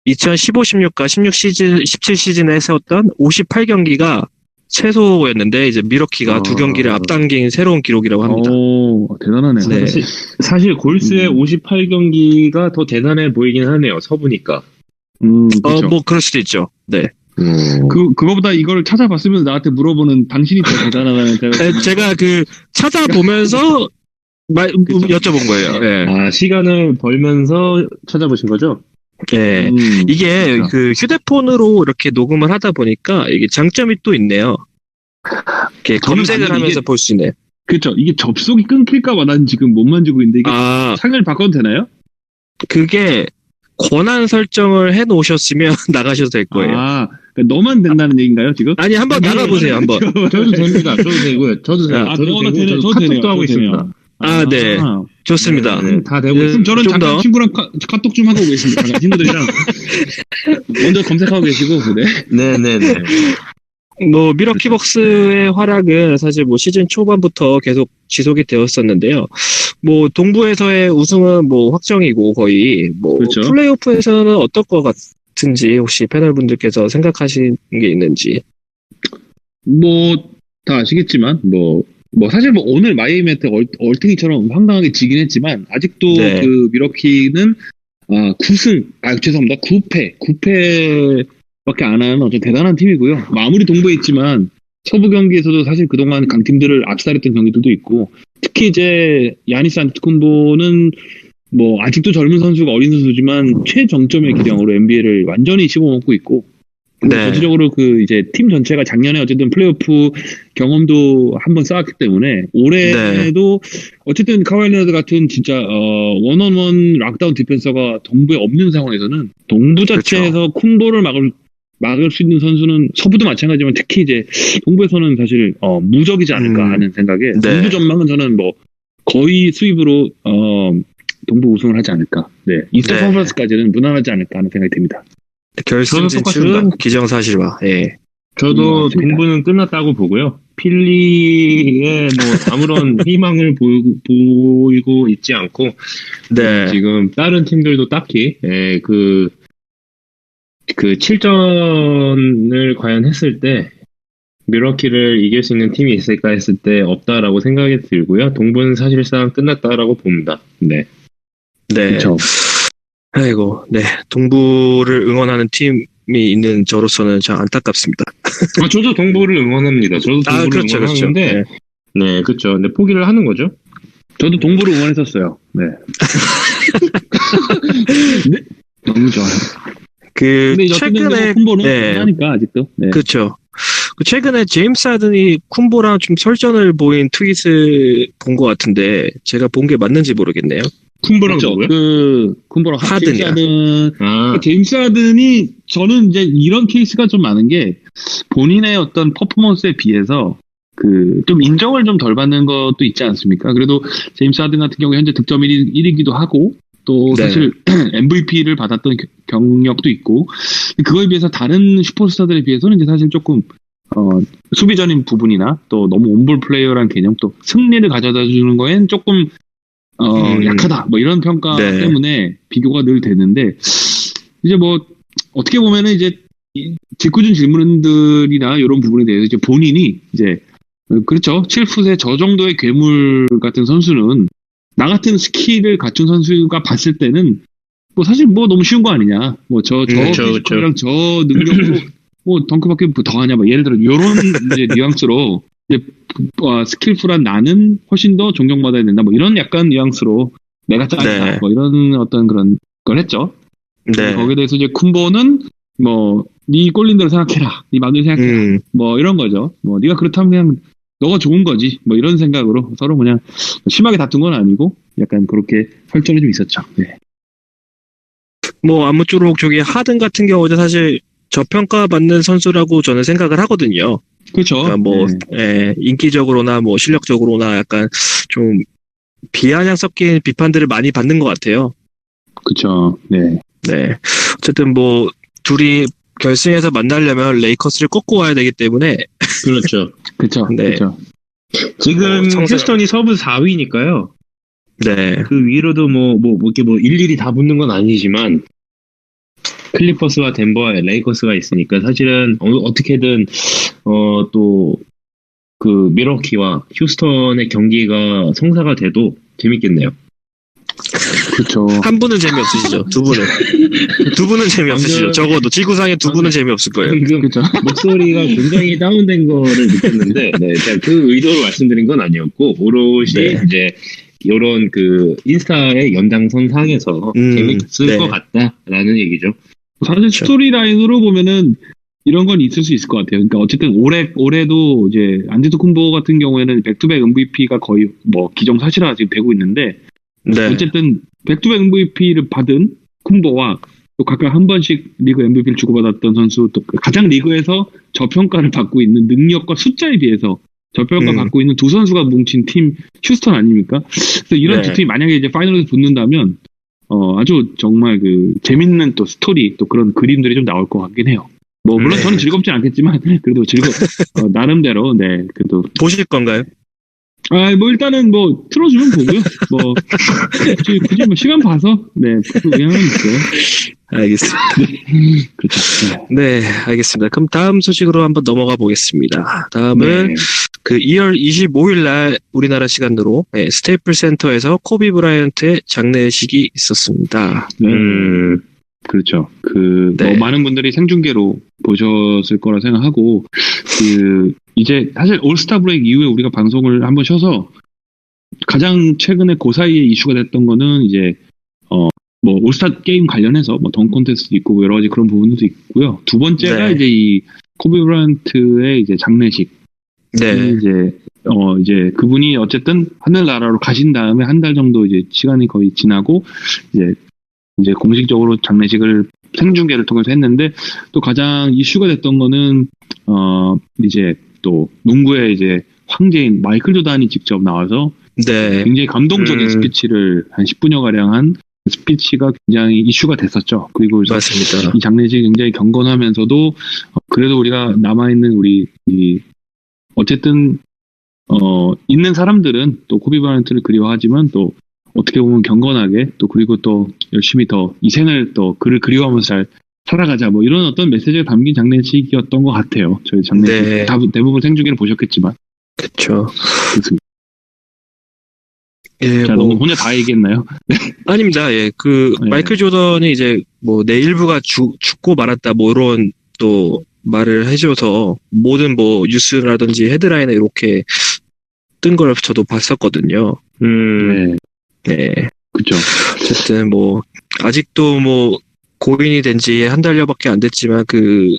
2015-16과 16-17시즌에 세웠던 58경기가 최소였는데 이제 미러키가 2경기를 앞당긴 새로운 기록이라고 합니다. 대단하네요. 사실 골스의 58경기가 더 대단해 보이긴 하네요. 서부니까. 그렇죠. 뭐 그럴 수도 있죠. 네. 그거보다 이걸 찾아봤으면 나한테 물어보는 당신이 더 대단하다는 제가 찾아보면서 여쭤본 거예요. 네. 시간을 벌면서 찾아보신 거죠? 네. 이게 휴대폰으로 이렇게 녹음을 하다 보니까 이게 장점이 또 있네요. 이렇게 검색을 하면서 볼 수 있네요. 그렇죠. 이게 접속이 끊길까봐 난 지금 못 만지고 있는데 이게 상을 바꿔도 되나요? 그게 권한 설정을 해 놓으셨으면 나가셔도 될 거예요. 그러니까 너만 된다는 얘기인가요, 지금? 아니, 한번 나가보세요, 한번. 저도 됩니다. 저도 되고요. 저도 카톡도 하고 있습니다. 네. 좋습니다. 다 되고 그럼 저는 잠깐 친구랑 카톡 좀 하고 오겠습니다. 잠깐 친구들이랑. 먼저 검색하고 계시고, 네네네. 뭐 미러키 벅스의 활약은 사실 뭐 시즌 초반부터 계속 지속이 되었었는데요. 뭐 동부에서의 우승은 뭐 확정이고 거의 뭐 그렇죠. 플레이오프에서는 어떨 것 같은지 혹시 패널분들께서 생각하시는 게 있는지. 뭐 다 아시겠지만 뭐 사실 뭐 오늘 마이애미한테 얼탱이처럼 황당하게 지긴 했지만 아직도 그 미러키는 9패 밖에 안 하는 어떤 대단한 팀이고요. 아무리 동부에 있지만 서부 경기에서도 사실 그동안 강팀들을 압살했던 경기들도 있고 특히 이제 야니스 안테토쿤보는 뭐 아직도 젊은 선수가 어린 선수지만 최정점의 기량으로 NBA를 완전히 씹어먹고 있고 전체적으로 이제 팀 전체가 작년에 어쨌든 플레이오프 경험도 한번 쌓았기 때문에 올해도 어쨌든 카와이 레너드 같은 진짜 원온원 락다운 디펜서가 동부에 없는 상황에서는 동부 자체에서 쿤보를 막을 수 있는 선수는 서부도 마찬가지지만 특히 이제 동부에서는 사실 무적이지 않을까 하는 생각에 동부 전망은 저는 뭐 거의 수입으로 동부 우승을 하지 않을까. 이스터 컨퍼런스까지는 무난하지 않을까 하는 생각이 듭니다. 결승 진출은 기정사실화. 저도 동부는 끝났다고 보고요. 필리에 뭐 아무런 희망을 보이고 있지 않고 지금 다른 팀들도 딱히 그 7전을 과연 했을 때 미러키를 이길 수 있는 팀이 있을까 했을 때 없다라고 생각이 들고요. 동부는 사실상 끝났다라고 봅니다. 네. 그렇죠. 아이고, 동부를 응원하는 팀이 있는 저로서는 참 안타깝습니다. 저도 동부를 응원합니다. 저도 동부를 응원하는데, 그렇죠. 근데 포기를 하는 거죠. 저도 동부를 응원했었어요. 너무 좋아요. 최근에 쿤보는 하니까 아직도. 그렇죠. 최근에 제임스 하든이 쿤보랑 좀 설전을 보인 트윗을 본 것 같은데 제가 본 게 맞는지 모르겠네요. 쿤보랑 그렇죠. 누구요? 그 쿤보랑 하든이야. 제임스 하든. 아, 제임스 하든이 저는 이제 이런 케이스가 좀 많은 게 본인의 어떤 퍼포먼스에 비해서 그 좀 인정을 좀 덜 받는 것도 있지 않습니까? 그래도 제임스 하든 같은 경우에 현재 득점 1위기도 하고 또 네. 사실 MVP를 받았던 경력도 있고 그거에 비해서 다른 슈퍼스타들에 비해서는 이제 사실 조금 수비적인 부분이나 또 너무 온볼 플레이어라는 개념 또 승리를 가져다 주는 거엔 조금 약하다 뭐 이런 평가 네. 때문에 비교가 늘 되는데 이제 뭐 어떻게 보면은 이제 직구준 질문들이나 이런 부분에 대해서 이제 본인이 이제 그렇죠 7풋의 저 정도의 괴물 같은 선수는 나 같은 스킬을 갖춘 선수가 봤을 때는 뭐 사실 뭐 너무 쉬운 거 아니냐 뭐저 그쵸, 피지컬이랑 저 능력으로 뭐 덩크밖에 더 하냐 뭐 예를 들어 이런 이제 뉘앙스로 이제 스킬풀한 나는 훨씬 더 존경받아야 된다 뭐 이런 약간 뉘앙스로 내가 짱이다 네. 뭐 이런 어떤 그런 걸 했죠. 네. 거기에 대해서 이제 쿤보는 뭐 네 꼴린 대로 생각해라 네 마음대로 생각해라 뭐 이런 거죠. 뭐 네가 그렇다면 그냥 너가 좋은 거지 뭐 이런 생각으로 서로 그냥 심하게 다툰 건 아니고 약간 그렇게 설전이 좀 있었죠. 네. 뭐 아무쪼록 저기 하든 같은 경우도 사실 저평가받는 선수라고 저는 생각을 하거든요. 그렇죠. 그러니까 뭐 네. 인기적으로나 뭐 실력적으로나 약간 좀 비아냥 섞인 비판들을 많이 받는 것 같아요. 그렇죠. 네. 네. 어쨌든 뭐 둘이 결승에서 만나려면 레이커스를 꺾고 와야 되기 때문에 그렇죠. 그렇죠. 네. 그렇죠. 지금 성세- 휴스턴이 서부 4위니까요. 네. 그 위로도 이렇게 일일이 다 붙는 건 아니지만 클리퍼스와 덴버와 레이커스가 있으니까 사실은 어떻게든 또 그 밀워키와 휴스턴의 경기가 성사가 돼도 재밌겠네요. 그렇죠. 한 분은 재미없으시죠? 두 분은 재미없으시죠? 적어도 지구상에 두 분은 재미없을 거예요. 방금 그렇죠. 목소리가 굉장히 다운된 거를 느꼈는데, 네, 제가 그 의도로 말씀드린 건 아니었고, 오롯이 네. 이제, 요런 그, 인스타의 연장선 상에서 재밌을 네. 것 같다라는 얘기죠. 사실 스토리라인으로 보면은 이런 건 있을 수 있을 것 같아요. 그러니까 어쨌든 올해도 이제 안데토쿤보 같은 경우에는 백투백 MVP가 거의 뭐 기정사실화 지금 되고 있는데 네. 어쨌든 백투백 MVP를 받은 쿤보와 또 각각 한 번씩 리그 MVP를 주고받았던 선수 또 가장 리그에서 저평가를 받고 있는 능력과 숫자에 비해서 저평가 받고 있는 두 선수가 뭉친 팀 휴스턴 아닙니까? 그래서 이런 네. 두 팀이 만약에 이제 파이널에서 붙는다면 아주 정말 그 재밌는 또 스토리 또 그런 그림들이 좀 나올 것 같긴 해요. 뭐 물론 네. 저는 즐겁진 않겠지만 그래도 나름대로 네 그래도 보실 건가요? 뭐 일단은 뭐 틀어주면 보고요. 뭐 굳이 뭐 시간 봐서 네 그냥 있어요. 알겠습니다. 그렇죠. 네, 알겠습니다. 그럼 다음 소식으로 한번 넘어가 보겠습니다. 다음은 네. 그 2월 25일 날 우리나라 시간으로 스테이플 센터에서 코비 브라이언트의 장례식이 있었습니다. 네. 그렇죠. 네. 뭐 많은 분들이 생중계로 보셨을 거라 생각하고, 이제 사실 올스타 브레이크 이후에 우리가 방송을 한번 쉬어서 가장 최근에 그 사이에 이슈가 됐던 거는 이제, 뭐 올스타 게임 관련해서 뭐 덩 콘테스트도 있고 뭐 여러 가지 그런 부분도 있고요. 두 번째가 네. 이제 이 코비 브라이언트의 이제 장례식. 네. 이제 그분이 어쨌든 하늘나라로 가신 다음에 한 달 정도 이제 시간이 거의 지나고 이제 공식적으로 장례식을 생중계를 통해서 했는데 또 가장 이슈가 됐던 거는 이제 또 농구의 이제 황제인 마이클 조단이 직접 나와서 네. 굉장히 감동적인 스피치를 한 10분여 가량 한 스피치가 굉장히 이슈가 됐었죠. 그리고 그래서 맞습니다. 이 장례식이 굉장히 경건하면서도 그래도 우리가 남아있는 우리 어쨌든 있는 사람들은 또 코비 브라이언트를 그리워하지만 또 어떻게 보면 경건하게 또 그리고 또 열심히 더 이 생을 또 그를 그리워하면서 잘 살아가자 뭐 이런 어떤 메시지가 담긴 장례식이었던 것 같아요. 저희 장례식 네. 대부분 생중계를 보셨겠지만 그렇죠. 그렇습니다. 예, 제가 너무 혼자 다 얘기했나요? 아닙니다. 예, 네. 마이클 조던이 이제 뭐 내 일부가 죽고 말았다 뭐 이런 또 말을 해줘서 모든 뭐 뉴스라든지 헤드라인에 이렇게 뜬 걸 저도 봤었거든요. 네, 네. 그렇죠. 어쨌든 뭐 아직도 뭐 고인이 된 지 한 달여밖에 안 됐지만 그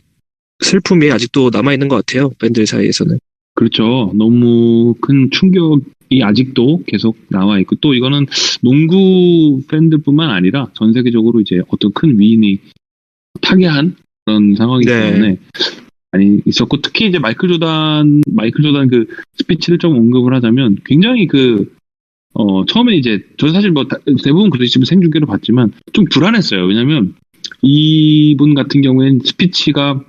슬픔이 아직도 남아 있는 것 같아요. 팬들 사이에서는. 그렇죠. 너무 큰 충격이 아직도 계속 나와 있고, 또 이거는 농구 팬들뿐만 아니라 전 세계적으로 이제 어떤 큰 위인이 타계한 그런 상황이기 네. 때문에 많이 있었고, 특히 이제 마이클 조단 그 스피치를 좀 언급을 하자면 굉장히 처음에 이제 저는 사실 뭐 대부분 그러시면 생중계로 봤지만 좀 불안했어요. 왜냐면 이분 같은 경우에는 스피치가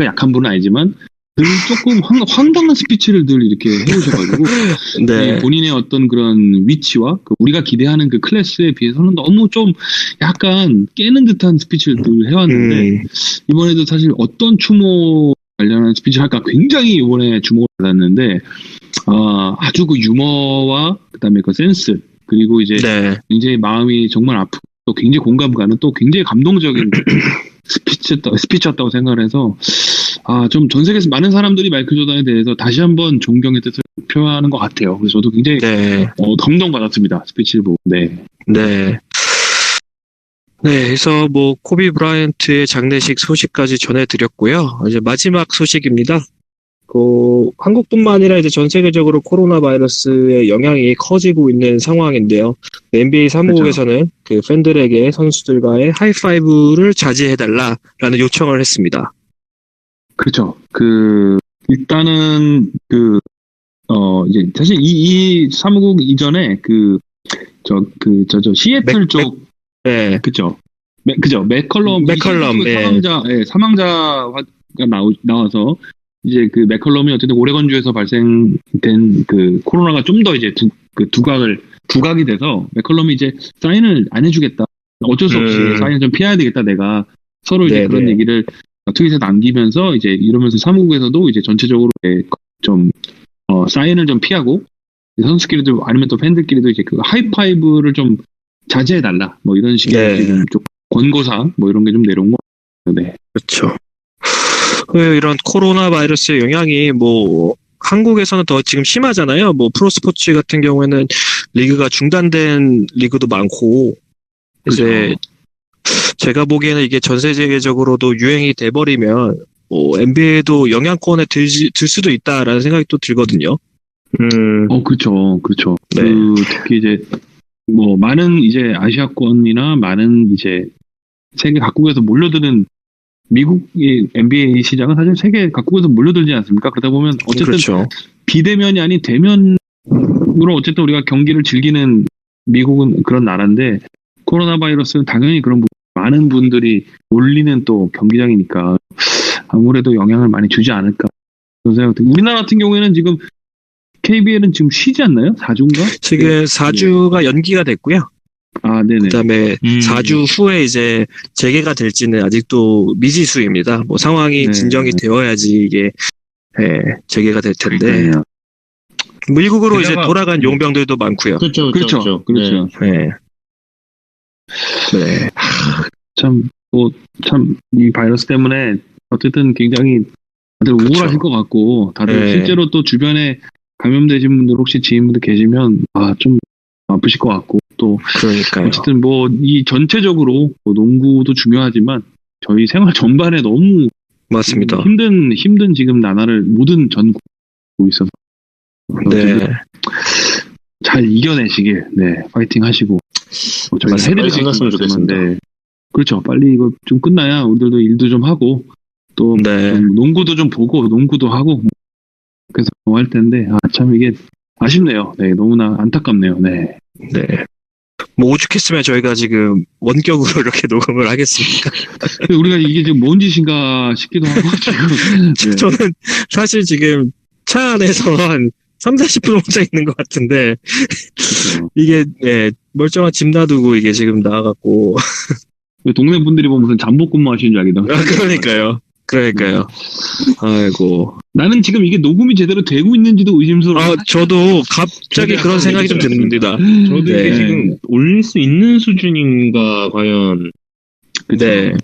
약한 분은 아니지만 늘 조금 황당한 스피치를 늘 이렇게 해오셔가지고 네. 본인의 어떤 그런 위치와 우리가 기대하는 그 클래스에 비해서는 너무 좀 약간 깨는 듯한 스피치를 늘 해왔는데 이번에도 사실 어떤 추모 관련한 스피치를 할까 굉장히 이번에 주목을 받았는데 아주 그 유머와 그다음에 그 센스 그리고 이제 네. 굉장히 마음이 정말 아프고 또 굉장히 공감 가는 또 굉장히 감동적인 스피치였다고 생각을 해서 좀 전 세계에서 많은 사람들이 마이클 조단에 대해서 다시 한번 존경의 뜻을 표현하는 것 같아요. 그래서 저도 굉장히 네. 감동받았습니다. 스피치를 보고. 네. 네. 네, 그래서 뭐 코비 브라이언트의 장례식 소식까지 전해드렸고요. 이제 마지막 소식입니다. 한국뿐만 아니라 이제 전 세계적으로 코로나 바이러스의 영향이 커지고 있는 상황인데요. NBA 사무국에서는 그 팬들에게 선수들과의 하이파이브를 자제해달라라는 요청을 했습니다. 그렇죠. 일단은 이제 사실 이 사무국 이전에 시애틀 쪽 네. 그죠. 맥컬럼 네. 사망자가 나와서 이제 그 맥컬럼이 어쨌든 오레곤주에서 발생된 그 코로나가 좀 더 이제 두각이 돼서 맥컬럼이 이제 사인을 안 해주겠다. 어쩔 수 없이 사인을 좀 피해야 되겠다. 내가 서로 이제 그런 얘기를 트윗에 남기면서 이제 이러면서 사무국에서도 이제 전체적으로 좀 사인을 좀 피하고 선수끼리도 아니면 또 팬들끼리도 이제 그 하이파이브를 좀 자제해달라. 뭐 이런 식의 지금 좀 권고사항 뭐 이런 게 좀 내려온 거 같아요. 네. 그렇죠. 이런 코로나 바이러스의 영향이 뭐 한국에서는 더 지금 심하잖아요. 뭐 프로스포츠 같은 경우에는 리그가 중단된 리그도 많고 이제 제가 보기에는 이게 전 세계적으로도 유행이 돼버리면 뭐 NBA도 영향권에 들 수도 있다라는 생각이 또 들거든요. 그렇죠. 네. 특히 이제 뭐 많은 이제 아시아권이나 많은 이제 세계 각국에서 몰려드는 미국의 NBA 시장은 사실 세계 각국에서 몰려들지 않습니까? 그러다 보면 어쨌든 그렇죠. 비대면이 아닌 대면으로 어쨌든 우리가 경기를 즐기는 미국은 그런 나라인데 코로나 바이러스는 당연히 그런 많은 분들이 몰리는 또 경기장이니까 아무래도 영향을 많이 주지 않을까 그런 생각이 우리나라 같은 경우에는 지금 KBL은 지금 쉬지 않나요? 4주인가? 지금 4주가 연기가 됐고요. 네네. 그다음에 4주 후에 이제 재개가 될지는 아직도 미지수입니다. 뭐 상황이 진정이 되어야지 이게 재개가 될 텐데. 미국으로 이제 돌아간 용병들도 많고요. 그렇죠. 네. 네. 참 이 바이러스 때문에 어쨌든 굉장히 다들 우울하실 것 같고 다들 실제로 또 주변에 감염되신 분들 혹시 지인분들 계시면 좀 아프실 것 같고 또 그러니까요. 어쨌든 뭐 이 전체적으로 뭐 농구도 중요하지만 저희 생활 전반에 너무 맞습니다. 힘든 지금 나날을 모든 전국에 있어서 잘 이겨내시길 파이팅 하시고 저희 빨리 끝났으면 좋겠습니다. 그렇죠. 빨리 이거 좀 끝나야 우리들도 일도 좀 하고 또 좀 농구도 좀 보고 농구도 하고 그래서 할 텐데 참 이게 아쉽네요. 네, 너무나 안타깝네요. 네. 뭐 오죽했으면 저희가 지금 원격으로 이렇게 녹음을 하겠습니까? 우리가 이게 지금 뭔 짓인가 싶기도 하고 지금. 저는 사실 지금 차 안에서 한 30-40분 혼자 있는 것 같은데 이게 멀쩡한 집 놔두고 이게 지금 나와갖고 동네 분들이 보면 무슨 잠복근무 하시는 줄 알겠다. 그러니까요. 아이고. 나는 지금 이게 녹음이 제대로 되고 있는지도 의심스러워. 저도 갑자기 그런 생각이 좀 듭니다. 저도 이게 지금 올릴 수 있는 수준인가 과연. 네.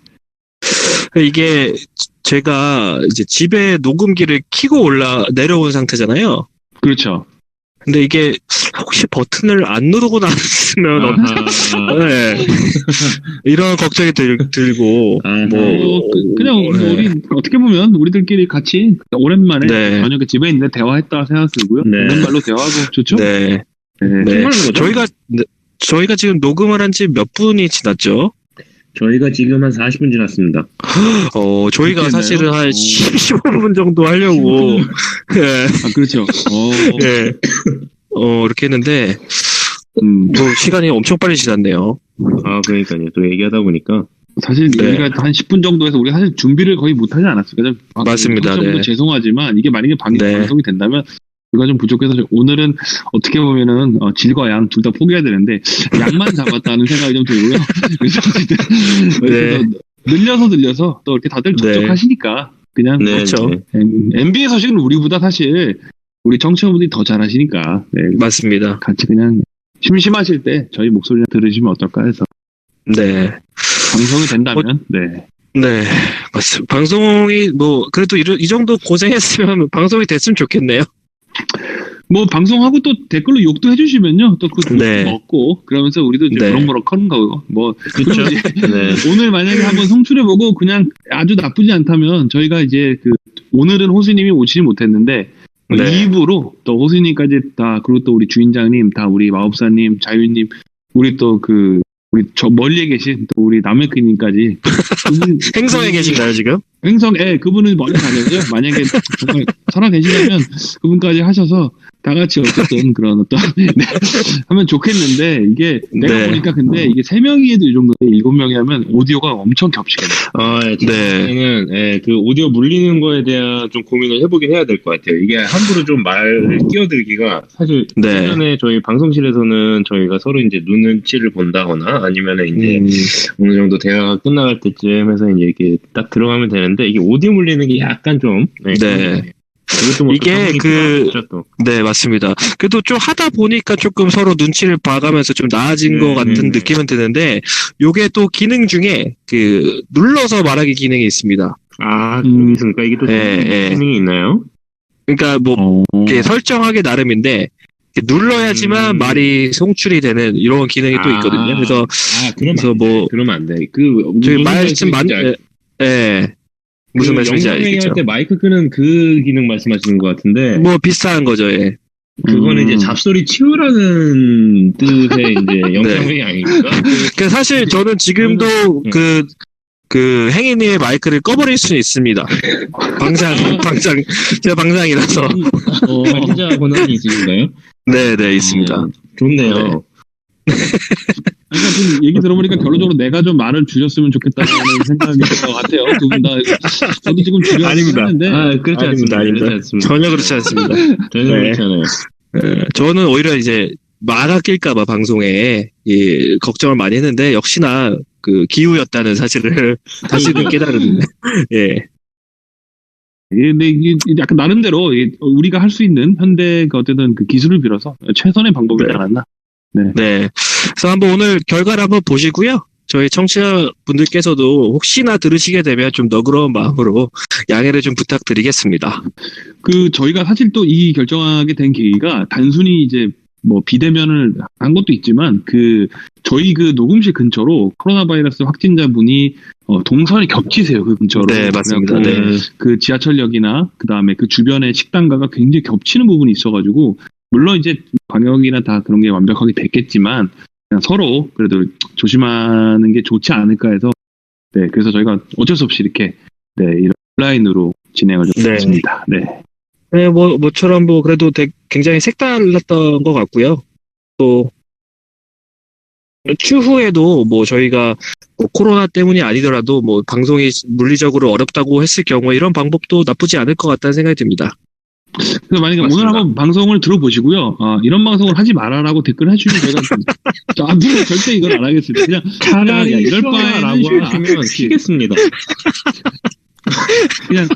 이게 제가 이제 집에 녹음기를 켜고 내려온 상태잖아요. 그렇죠. 근데 이게 혹시 버튼을 안 누르고 나왔으면 네. 이런 걱정이 들고 그냥 우리 어떻게 보면 우리들끼리 같이 오랜만에 네. 저녁에 집에 있는데 대화했다 생각 들고요. 있는 말로 대화하고 좋죠. 네. 네. 저희가 지금 녹음을 한 지 몇 분이 지났죠? 저희가 지금 한 40분 지났습니다. 저희가 그렇겠네요. 사실은 한 15분 정도 하려고. 네. 그렇죠. 네. 이렇게 했는데, 뭐, 시간이 엄청 빨리 지났네요. 그러니까요. 또 얘기하다 보니까. 사실 네. 우리가 한 10분 정도 해서 우리가 사실 준비를 거의 못하지 않았어요. 맞습니다. 네. 죄송하지만 이게 만약에 네. 방송이 된다면 이거 좀 부족해서 오늘은 어떻게 보면은 질과 양 둘 다 포기해야 되는데 양만 잡았다는 생각이 좀 들고요. 그래서 네. 늘려서 또 이렇게 다들 네. 적적하시니까 그냥 그렇죠. NBA 소식은 우리보다 사실 우리 청취자분들이 더 잘하시니까 네. 맞습니다. 같이 그냥 심심하실 때 저희 목소리나 들으시면 어떨까 해서 네. 방송이 된다면 네. 네. 맞습니다. 방송이 그래도 이 정도 고생했으면 방송이 됐으면 좋겠네요. 뭐 방송하고 또 댓글로 욕도 해주시면요 또 그 네. 먹고 그러면서 우리도 이제 네. 무럭무럭 하는 거고 뭐 그쵸? 네. 오늘 만약에 한번 송출해보고 그냥 아주 나쁘지 않다면 저희가 이제 오늘은 호수님이 오시지 못했는데 네. 2부로 또 호수님까지 다 그리고 또 우리 주인장님 다 우리 마법사님 자유님 우리 또 우리 저 멀리에 계신 또 우리 남해크님까지 행성에 계신가요, 지금? 그분은 멀리 가려고요. 만약에 정말 살아 계시다면 그분까지 하셔서 다 같이 어쨌든 그런 하면 좋겠는데 이게 내가 네. 보니까 근데 이게 3명이 해도 이 정도인데 7명이 하면 오디오가 엄청 겹치겠네요. 네. 그 오디오 물리는 거에 대한 좀 고민을 해보긴 해야 될 것 같아요. 이게 함부로 좀 말 끼어들기가 사실 네. 예전에 저희 방송실에서는 저희가 서로 이제 눈치를 본다거나 아니면은 이제 어느 정도 대화가 끝나갈 때쯤 해서 이제 이렇게 딱 들어가면 되는데 이게 오디오 물리는 게 약간 좀 네. 그것도 뭐 이게 또. 네, 맞습니다. 그래도 좀 하다 보니까 조금 서로 눈치를 봐가면서 좀 나아진 것 같은 느낌은 드는데, 요게 또 기능 중에, 눌러서 말하기 기능이 있습니다. 그렇습니까? 이게 또 예. 기능이 있나요? 그러니까 이렇게 설정하기 나름인데, 이렇게 눌러야지만 말이 송출이 되는 이런 기능이 또 있거든요. 그래서 그러면 안 돼. 저희 말씀 무슨 말씀인지 알겠죠? 할 때 마이크 끄는 그 기능 말씀하시는 것 같은데. 뭐 비슷한 거죠, 예. 그거는 이제 잡소리 치우라는 뜻의 이제 영상회의 아닙니까? 사실 저는 지금도 행인님의 마이크를 꺼버릴 수는 있습니다. 제가 방장이라서. 진짜 권한이 있으신가요? 네, 있습니다. 좋네요. 그러니까 지금 얘기 들어보니까 결론적으로 내가 좀 말을 줄였으면 좋겠다는 생각이 들 것 같아요. 두 분 다. 저도 지금 줄여야 하는데. 그렇지 않습니다. 전혀 그렇지 않습니다. 전혀 그렇지 않아요. 저는 오히려 이제 말아 낄까봐 방송에 걱정을 많이 했는데 역시나 기우였다는 사실을 다시금 깨달은. 예. 근데 이게 약간 나름대로 우리가 할 수 있는 현대 어쨌든 기술을 빌어서 최선의 방법이지 않았나. 네. 그래서 한번 오늘 결과를 한번 보시고요. 저희 청취자분들께서도 혹시나 들으시게 되면 좀 너그러운 마음으로 양해를 좀 부탁드리겠습니다. 저희가 사실 또 이 결정하게 된 계기가 단순히 이제 뭐 비대면을 한 것도 있지만 저희 녹음실 근처로 코로나 바이러스 확진자분이 동선이 겹치세요. 그 근처로. 네, 맞습니다. 네. 지하철역이나 그다음에 주변의 식당가가 굉장히 겹치는 부분이 있어가지고 물론 이제 방역이나 다 그런 게 완벽하게 됐겠지만 그냥 서로 그래도 조심하는 게 좋지 않을까 해서 그래서 저희가 어쩔 수 없이 이렇게 이런 온라인으로 진행을 좀 했습니다. 네, 뭐처럼 그래도 굉장히 색달랐던 것 같고요. 또 추후에도 저희가 코로나 때문이 아니더라도 방송이 물리적으로 어렵다고 했을 경우에 이런 방법도 나쁘지 않을 것 같다는 생각이 듭니다. 그래서 만약에 오늘 한번 방송을 들어보시고요. 이런 방송을 하지 말아라고 댓글 해주시면 제가 앞으로 절대 이걸 안 하겠습니다. 그냥 차라리 이럴 바에는 하시면 쉬겠습니다. 그냥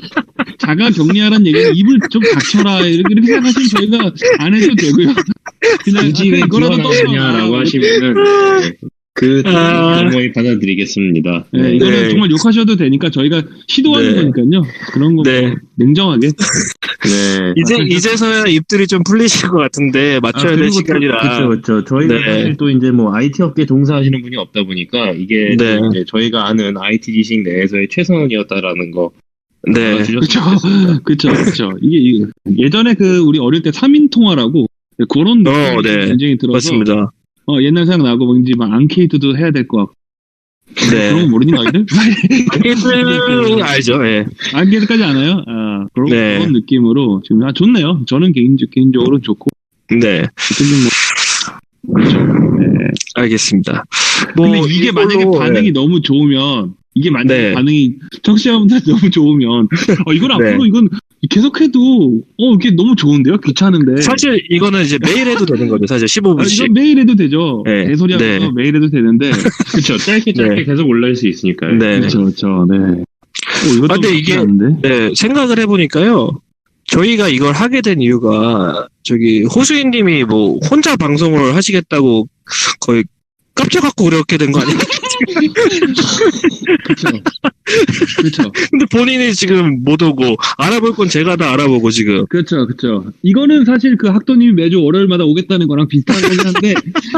자가 격리하라는 얘기는 입을 좀 닥쳐라 이렇게 생각하시면 저희가 안 해도 되고요. 그냥 이거라도 떠냐라고 하시면은 정말 받아들이겠습니다. 이거는 정말 욕하셔도 되니까 저희가 시도하는 거니까요. 그런 거 냉정하게. 네. 이제서야 입들이 좀 풀리실 것 같은데 맞춰야 될 시간이라. 그렇죠. 저희가 네. 사실 또 이제 뭐 IT 업계 종사하시는 분이 없다 보니까 이게 네. 이제 저희가 아는 IT 지식 내에서의 최선이었다라는 거. 네. 그쵸. 이게 예전에 우리 어릴 때 3인 통화라고 그런 느낌이 네. 굉장히 들어서. 맞습니다. 옛날 생각나고 뭔지 막 앙케이트도 해야 될 것 같고. 네. 그런 거 모르는 거 아니들? 앙케이트 알죠. 예. 앙케이트까지 아나요? 네. 그런 느낌으로 지금 좋네요. 저는 개인적으로 좋고. 네. 그렇죠. 네. 알겠습니다. 근데 이게 만약에 반응이 너무 좋으면 이게 만약에 네. 반응이 청취자분들 너무 좋으면 이건 앞으로 이건 계속해도 이게 너무 좋은데요? 귀찮은데. 사실 이거는 이제 매일 해도 되는 거죠. 사실 15분씩. 이건 매일 해도 되죠. 네. 대소리하면서 네. 매일 해도 되는데. 그렇죠. 짧게 네. 계속 올라올 수 있으니까요. 네. 그렇죠. 네. 이것도 근데 이게 않은데? 네, 생각을 해보니까요. 저희가 이걸 하게 된 이유가 호수인님이 뭐 혼자 방송을 하시겠다고 거의 깜짝갖고 그렇게 된 거 아니에요? 그렇죠. 근데 본인이 지금 못 오고 알아볼 건 제가 다 알아보고 지금. 그렇죠. 이거는 사실 학도님이 매주 월요일마다 오겠다는 거랑 비슷한 거긴 한데.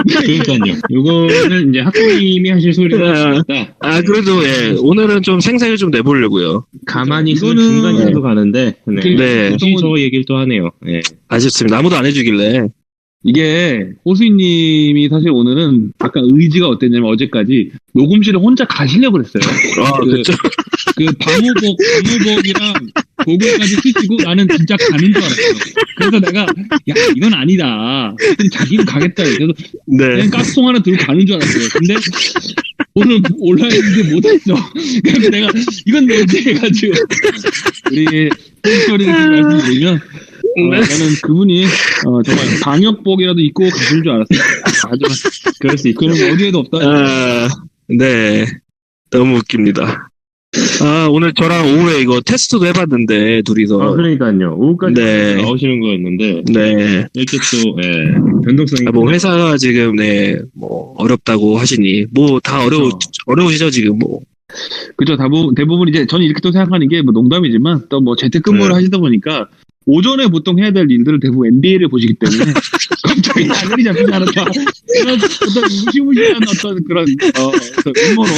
그러니까요. 이거는 이제 학부님이 하실 소리가 있다. 그래도 오늘은 좀 생색을 좀 내보려고요. 가만히 있으면 중간에도 가는데. 네. 굳이 저 얘기를 또 하네요. 네. 아쉽습니다. 아무도 안 해주길래. 이게 호수인님이 사실 오늘은 약간 의지가 어땠냐면 어제까지 녹음실을 혼자 가시려고 그랬어요. 그렇죠. 방호복이랑 고글까지 쓰시고 나는 진짜 가는 줄 알았어. 그래서 내가 야 이건 아니다. 그랬더니 자기는 가겠다. 그래서 그냥 가스통 하나 들고 가는 줄 알았어요. 근데 오늘 올라있는데 못했어. 그래서 내가 이건 뭐지 해가지고 우리 소리를 말씀드리면 나는 그분이 정말 방역복이라도 입고 가실 줄 알았어요. 하지만 그럴 수 있고 그럼 어디에도 없다. 네. 너무 웃깁니다. 오늘 저랑 오후에 이거 테스트도 해봤는데 둘이서. 그러니까요. 오후까지 네. 나오시는 거였는데. 네. 이렇게 또 변동성이. 뭐 회사가 지금 뭐 어렵다고 하시니 뭐 다 어려우시죠 지금 뭐. 그죠. 대부분 이제 저는 이렇게 또 생각하는 게 뭐 농담이지만 또 뭐 재택근무를 하시다 보니까 오전에 보통 해야 될 일들을 대부분 NBA를 보시기 때문에 갑자기 당연히 잡히지 않았다. 그런 어떤 무시무시한 어떤 그런 음모론.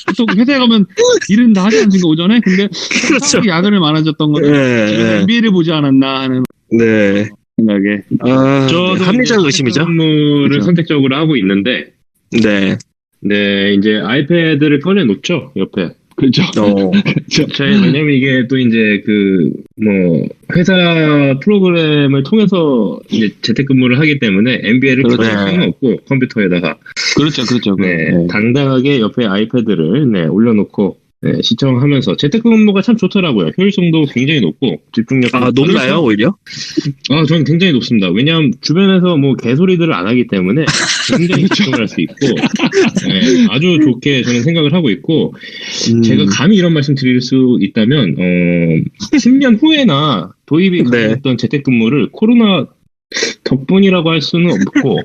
보통 회사에 가면 일은 다 하지 않습니까 오전에? 근데 그렇죠. 야근을 많아졌던 거는 NBA를 보지 않았나 하는 생각에. 저도 합리적 의심이죠. 근무를 그렇죠. 선택적으로 하고 있는데. 네, 이제 아이패드를 꺼내놓죠 옆에. 그렇죠. 왜냐면 이게 또 이제 회사 프로그램을 통해서 이제 재택근무를 하기 때문에 NBA를 켤 필요는 없고 컴퓨터에다가. 그렇죠. 네, 당당하게 옆에 아이패드를 올려놓고 시청하면서 재택근무가 참 좋더라고요. 효율성도 굉장히 높고 집중력. 높나요 오히려? 저는 굉장히 높습니다. 왜냐하면 주변에서 뭐 개소리들을 안 하기 때문에 굉장히 집중을 할 수 있고 아주 좋게 저는 생각을 하고 있고 제가 감히 이런 말씀 드릴 수 있다면 10년 후에나 도입이 가능했던 재택근무를 코로나 덕분이라고 할 수는 없고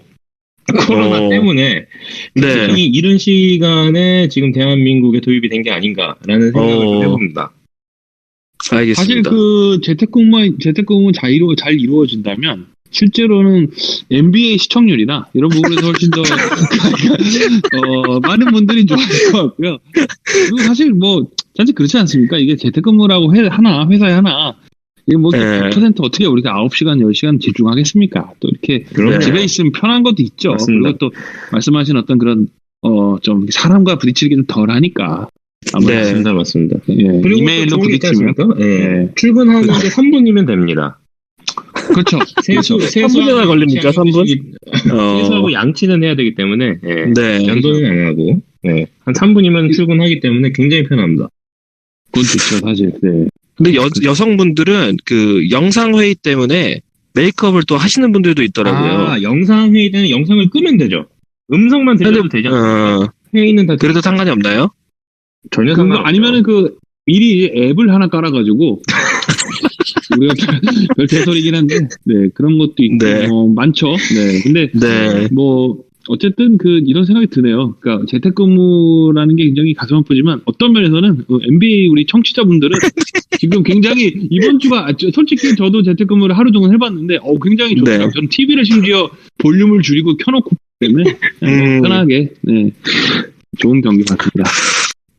코로나 때문에 굉장히 이른 시간에 지금 대한민국에 도입이 된 게 아닌가라는 생각을 좀 해봅니다. 알겠습니다. 사실 재택근무는 잘 이루어진다면 실제로는 NBA 시청률이나 이런 부분에서 훨씬 더 많은 분들이 좋아할 것 같고요. 그리고 사실 사실 그렇지 않습니까? 이게 재택근무라고 회사에 하나 이게 100% 어떻게 우리가 9시간, 10시간 집중하겠습니까? 또 이렇게 집에 있으면 편한 것도 있죠. 맞습니다. 그리고 또 말씀하신 어떤 그런 좀 사람과 부딪히는 게 좀 덜 하니까. 맞습니다. 그리고 이메일로 부딪히면 출근하는데 3분이면 됩니다. 그렇죠. 3분이나 걸립니까? 3분? 세수하고 양치는 해야 되기 때문에 면도는 안 하고 한 3분이면 출근하기 때문에 굉장히 편합니다. 그건 좋죠, 사실. 네. 근데 여성분들은 영상회의 때문에 메이크업을 또 하시는 분들도 있더라고요. 영상회의 때는 영상을 끄면 되죠. 음성만 들려도 되죠. 회의는 다 그래도 상관이 없나요? 전혀 상관없죠. 아니면은 미리 앱을 하나 깔아가지고 우리가 별 개소리긴 한데 그런 것도 있고 많죠. 근데 어쨌든 이런 생각이 드네요. 그러니까 재택근무라는 게 굉장히 가슴 아프지만 어떤 면에서는 NBA 우리 청취자분들은 지금 굉장히 이번 주가 솔직히 저도 재택근무를 하루 종일 해봤는데 굉장히 좋더라고요. 네. 전 TV를 심지어 볼륨을 줄이고 켜놓고 때문에 편하게 좋은 경기 같습니다.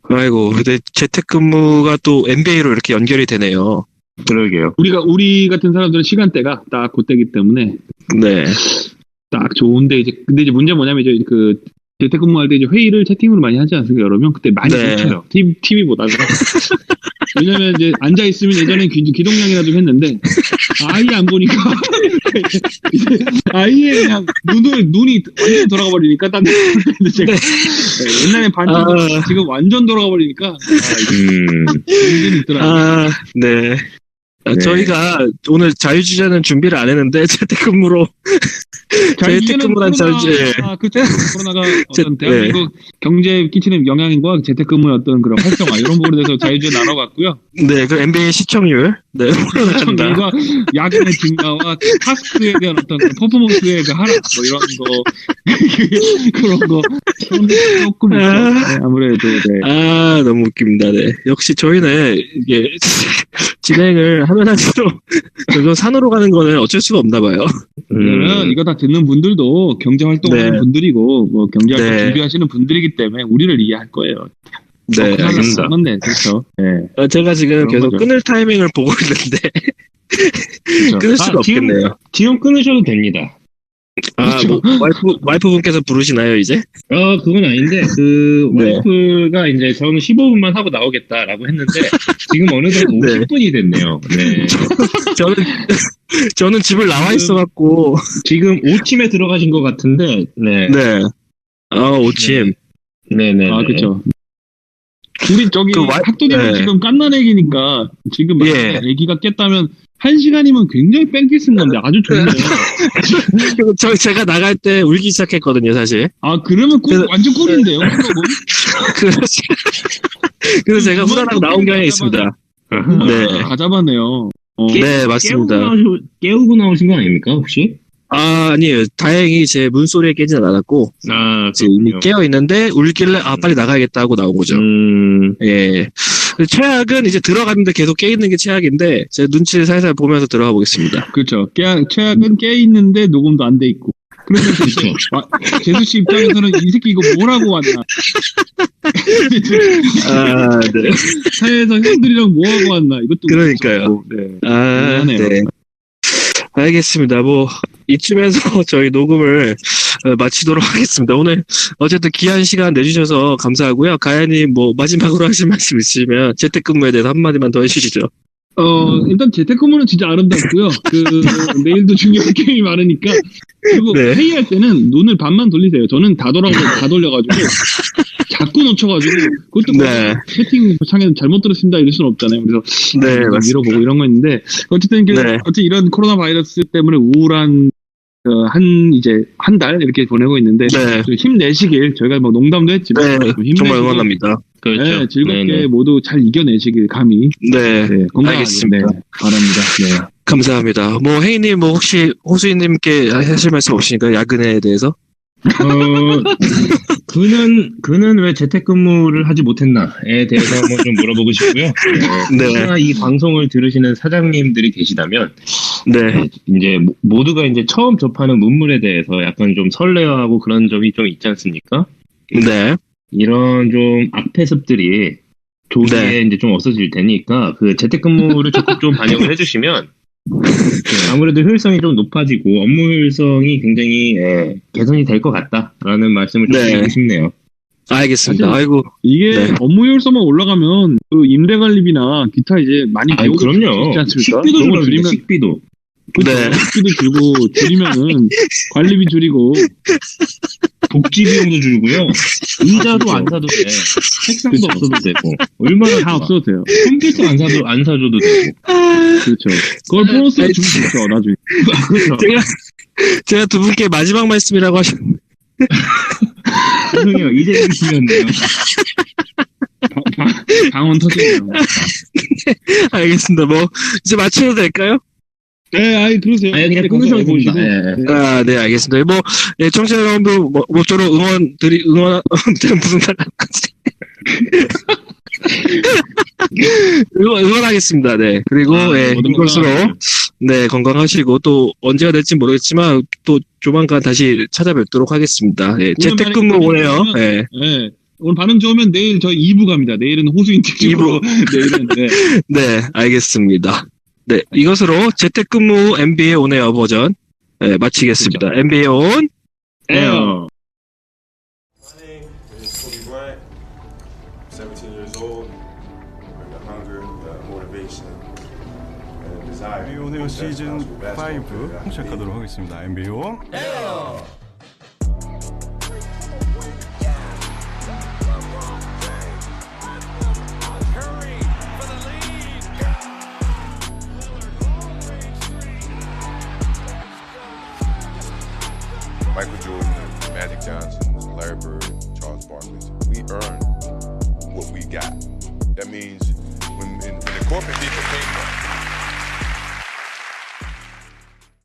아이고, 근데 재택근무가 또 NBA로 이렇게 연결이 되네요. 그러게요. 우리 같은 사람들은 시간대가 딱 그때기 때문에 네. 딱 좋은데 근데 이제 문제 뭐냐면 이제 그 재택근무할 때 이제 회의를 채팅으로 많이 하지 않습니까? 여러 명 그때 많이 네. 놓쳐요. TV보다는. 왜냐면 이제 앉아 있으면 예전엔 기동량이나 좀 했는데 아예 안 보니까 이제 아예 그냥 눈이 완전 돌아가 버리니까 딴 데 제가 옛날에 반쯤 지금 완전 돌아가 버리니까 문제는 있더라고요. 네. 저희가 오늘 자유주제는 준비를 안 했는데 재택근무로 재택근무란 자유주제. 그렇죠. 코로나가 어떤 대한민국 경제에 끼치는 영향과 재택근무의 어떤 그런 활성화 이런 부분에 대해서 자유주제 나눠봤고요. 네, 그 NBA 시청률 올라간다. 시청률과 야근의 증가와 타스크에 대한 어떤 퍼포먼스의 그 하락 뭐 이런 거 그런 거 조금 있죠. 네, 아무래도 네. 너무 웃깁니다. 네. 역시 저희는 이게 진행을 하면 할수록 점점 산으로 가는 거는 어쩔 수가 없나 봐요. 이거 다 듣는 분들도 경제 활동하는 분들이고 뭐 경제 활동 준비하시는 분들이기 때문에 우리를 이해할 거예요. 네, 알겠습니다. 네, 그렇죠. 네. 제가 지금 계속 거죠. 끊을 타이밍을 보고 있는데 그렇죠. 끊을 수가 없겠네요. 지금 끊으셔도 됩니다. 뭐, 와이프분께서 부르시나요 이제? 그건 아닌데, 와이프가 이제 저는 15분만 하고 나오겠다라고 했는데, 지금 어느덧 50분이 됐네요. 네. 저는 집을 나와 있어갖고. 지금 5침에 들어가신 것 같은데, 네. 네. 5침. 네네. 그쵸. 우리 학도님은 지금 깐난애기니까, 지금 애기가 깼다면, 1시간이면 굉장히 뺑기 쓴 건데 아주 좋네요. 제가 나갈 때 울기 시작했거든요, 사실. 그러면 완전 꿀인데요, 그래서 제가 후다닥 나온 경향이 있습니다. 네. 다 잡았네요. 네, 맞습니다. 깨우고 나오신 거 아닙니까, 혹시? 아니에요. 다행히 제 문소리에 깨지는 않았고, 지금 깨어있는데, 울길래, 빨리 나가야겠다 하고 나온 거죠. 예. 최악은 이제 들어갔는데 계속 깨있는 게 최악인데, 제 눈치를 살살 보면서 들어가 보겠습니다. 그렇죠. 최악은 깨있는데 녹음도 안 돼 있고. 그러면 그렇죠. 재수씨 입장에서는 이 새끼 이거 뭐라고 왔나. 네. 사회에서 형들이랑 뭐하고 왔나. 이것도. 그러니까요. 네. 네. 알겠습니다. 이쯤에서 저희 녹음을 마치도록 하겠습니다. 오늘 어쨌든 귀한 시간 내주셔서 감사하고요. 가연님 마지막으로 하실 말씀 있으시면 재택근무에 대해서 한마디만 더 해주시죠. 일단 재택근무는 진짜 아름답고요. 내일도 중요한 게임이 많으니까. 그리고 회의할 때는 눈을 반만 돌리세요. 저는 다 돌려가지고 자꾸 놓쳐가지고 그것도 채팅창에서 잘못 들었습니다 이럴 수는 없잖아요. 그래서 밀어보고 이런 거 있는데 어쨌든 이런 코로나 바이러스 때문에 우울한 한 달 이렇게 보내고 있는데 힘내시길 저희가 농담도 했지만 정말 응원합니다. 그렇죠. 네, 즐겁게 모두 잘 이겨내시길 감히 건강하게 알겠습니다. 바랍니다. 네. 감사합니다. 혜인님 혹시 호수인님께 하실 말씀 없으니까 야근에 대해서? 그는 왜 재택근무를 하지 못했나에 대해서 한번 좀 물어보고 싶고요. 혹시나 이 방송을 들으시는 사장님들이 계시다면, 이제 모두가 이제 처음 접하는 문물에 대해서 약간 좀 설레어하고 그런 점이 좀 있지 않습니까? 네. 이런 좀 악태습들이 조기에 이제 좀 없어질 테니까 그 재택근무를 적극 좀 반영을 해주시면 아무래도 효율성이 좀 높아지고 업무 효율성이 굉장히 개선이 될 것 같다라는 말씀을 좀 드리고 싶네요. 알겠습니다. 아이고 이게 업무 효율성만 올라가면 그 임대 관리비나 기타 이제 많이 그럼요. 있지 않습니까? 식비도 줄이면 식비도. 식비도 줄고 줄이면은 관리비 줄이고 복지 비용도 줄고요. 의자도 안 사도 돼. 책상도 없어도 되고. 얼마나 다 없어도 돼요. 컴퓨터 안 사줘도 되고. 그렇죠. 그걸 보너스로 줄 수 있죠, 나중에. 그렇죠. 제가 두 분께 마지막 말씀이라고 하셨는데. 죄송해요. 이제 들으시면요. 방언 터지네요. 알겠습니다. 이제 마쳐도 될까요? 네, 아이 그러세요. 아니 그냥 끊으셔도 됩니다. 예. 아, 네, 알겠습니다. 뭐, 예, 청취자 여러분도 모쪼록 응원, 무슨 말, 응원하겠습니다. 네. 그리고, 예, 모든 이것으로, 건강하세요. 네, 건강하시고, 또, 언제가 될지 모르겠지만, 또, 조만간 다시 찾아뵙도록 하겠습니다. 예, 재택근무 오네요. 예. 네. 오늘 반응 좋으면 내일 저희 2부 갑니다. 내일은 호수인 특집으로. 내일은, 네. 네, 알겠습니다. 네, 이것으로 재택근무 NBA 온 에어 버전, 네, 마치겠습니다. NBA 온 에어. My name is Kobe Bryant. 17 years old. Bring the hunger, the motivation, and the desire. NBA 온 에어 시즌 5 시작하도록 하겠습니다. NBA 온 Michael Jordan, Magic Johnson, Larry Bird, Charles Barkley. We earned what we got. That means when the corporate people came up,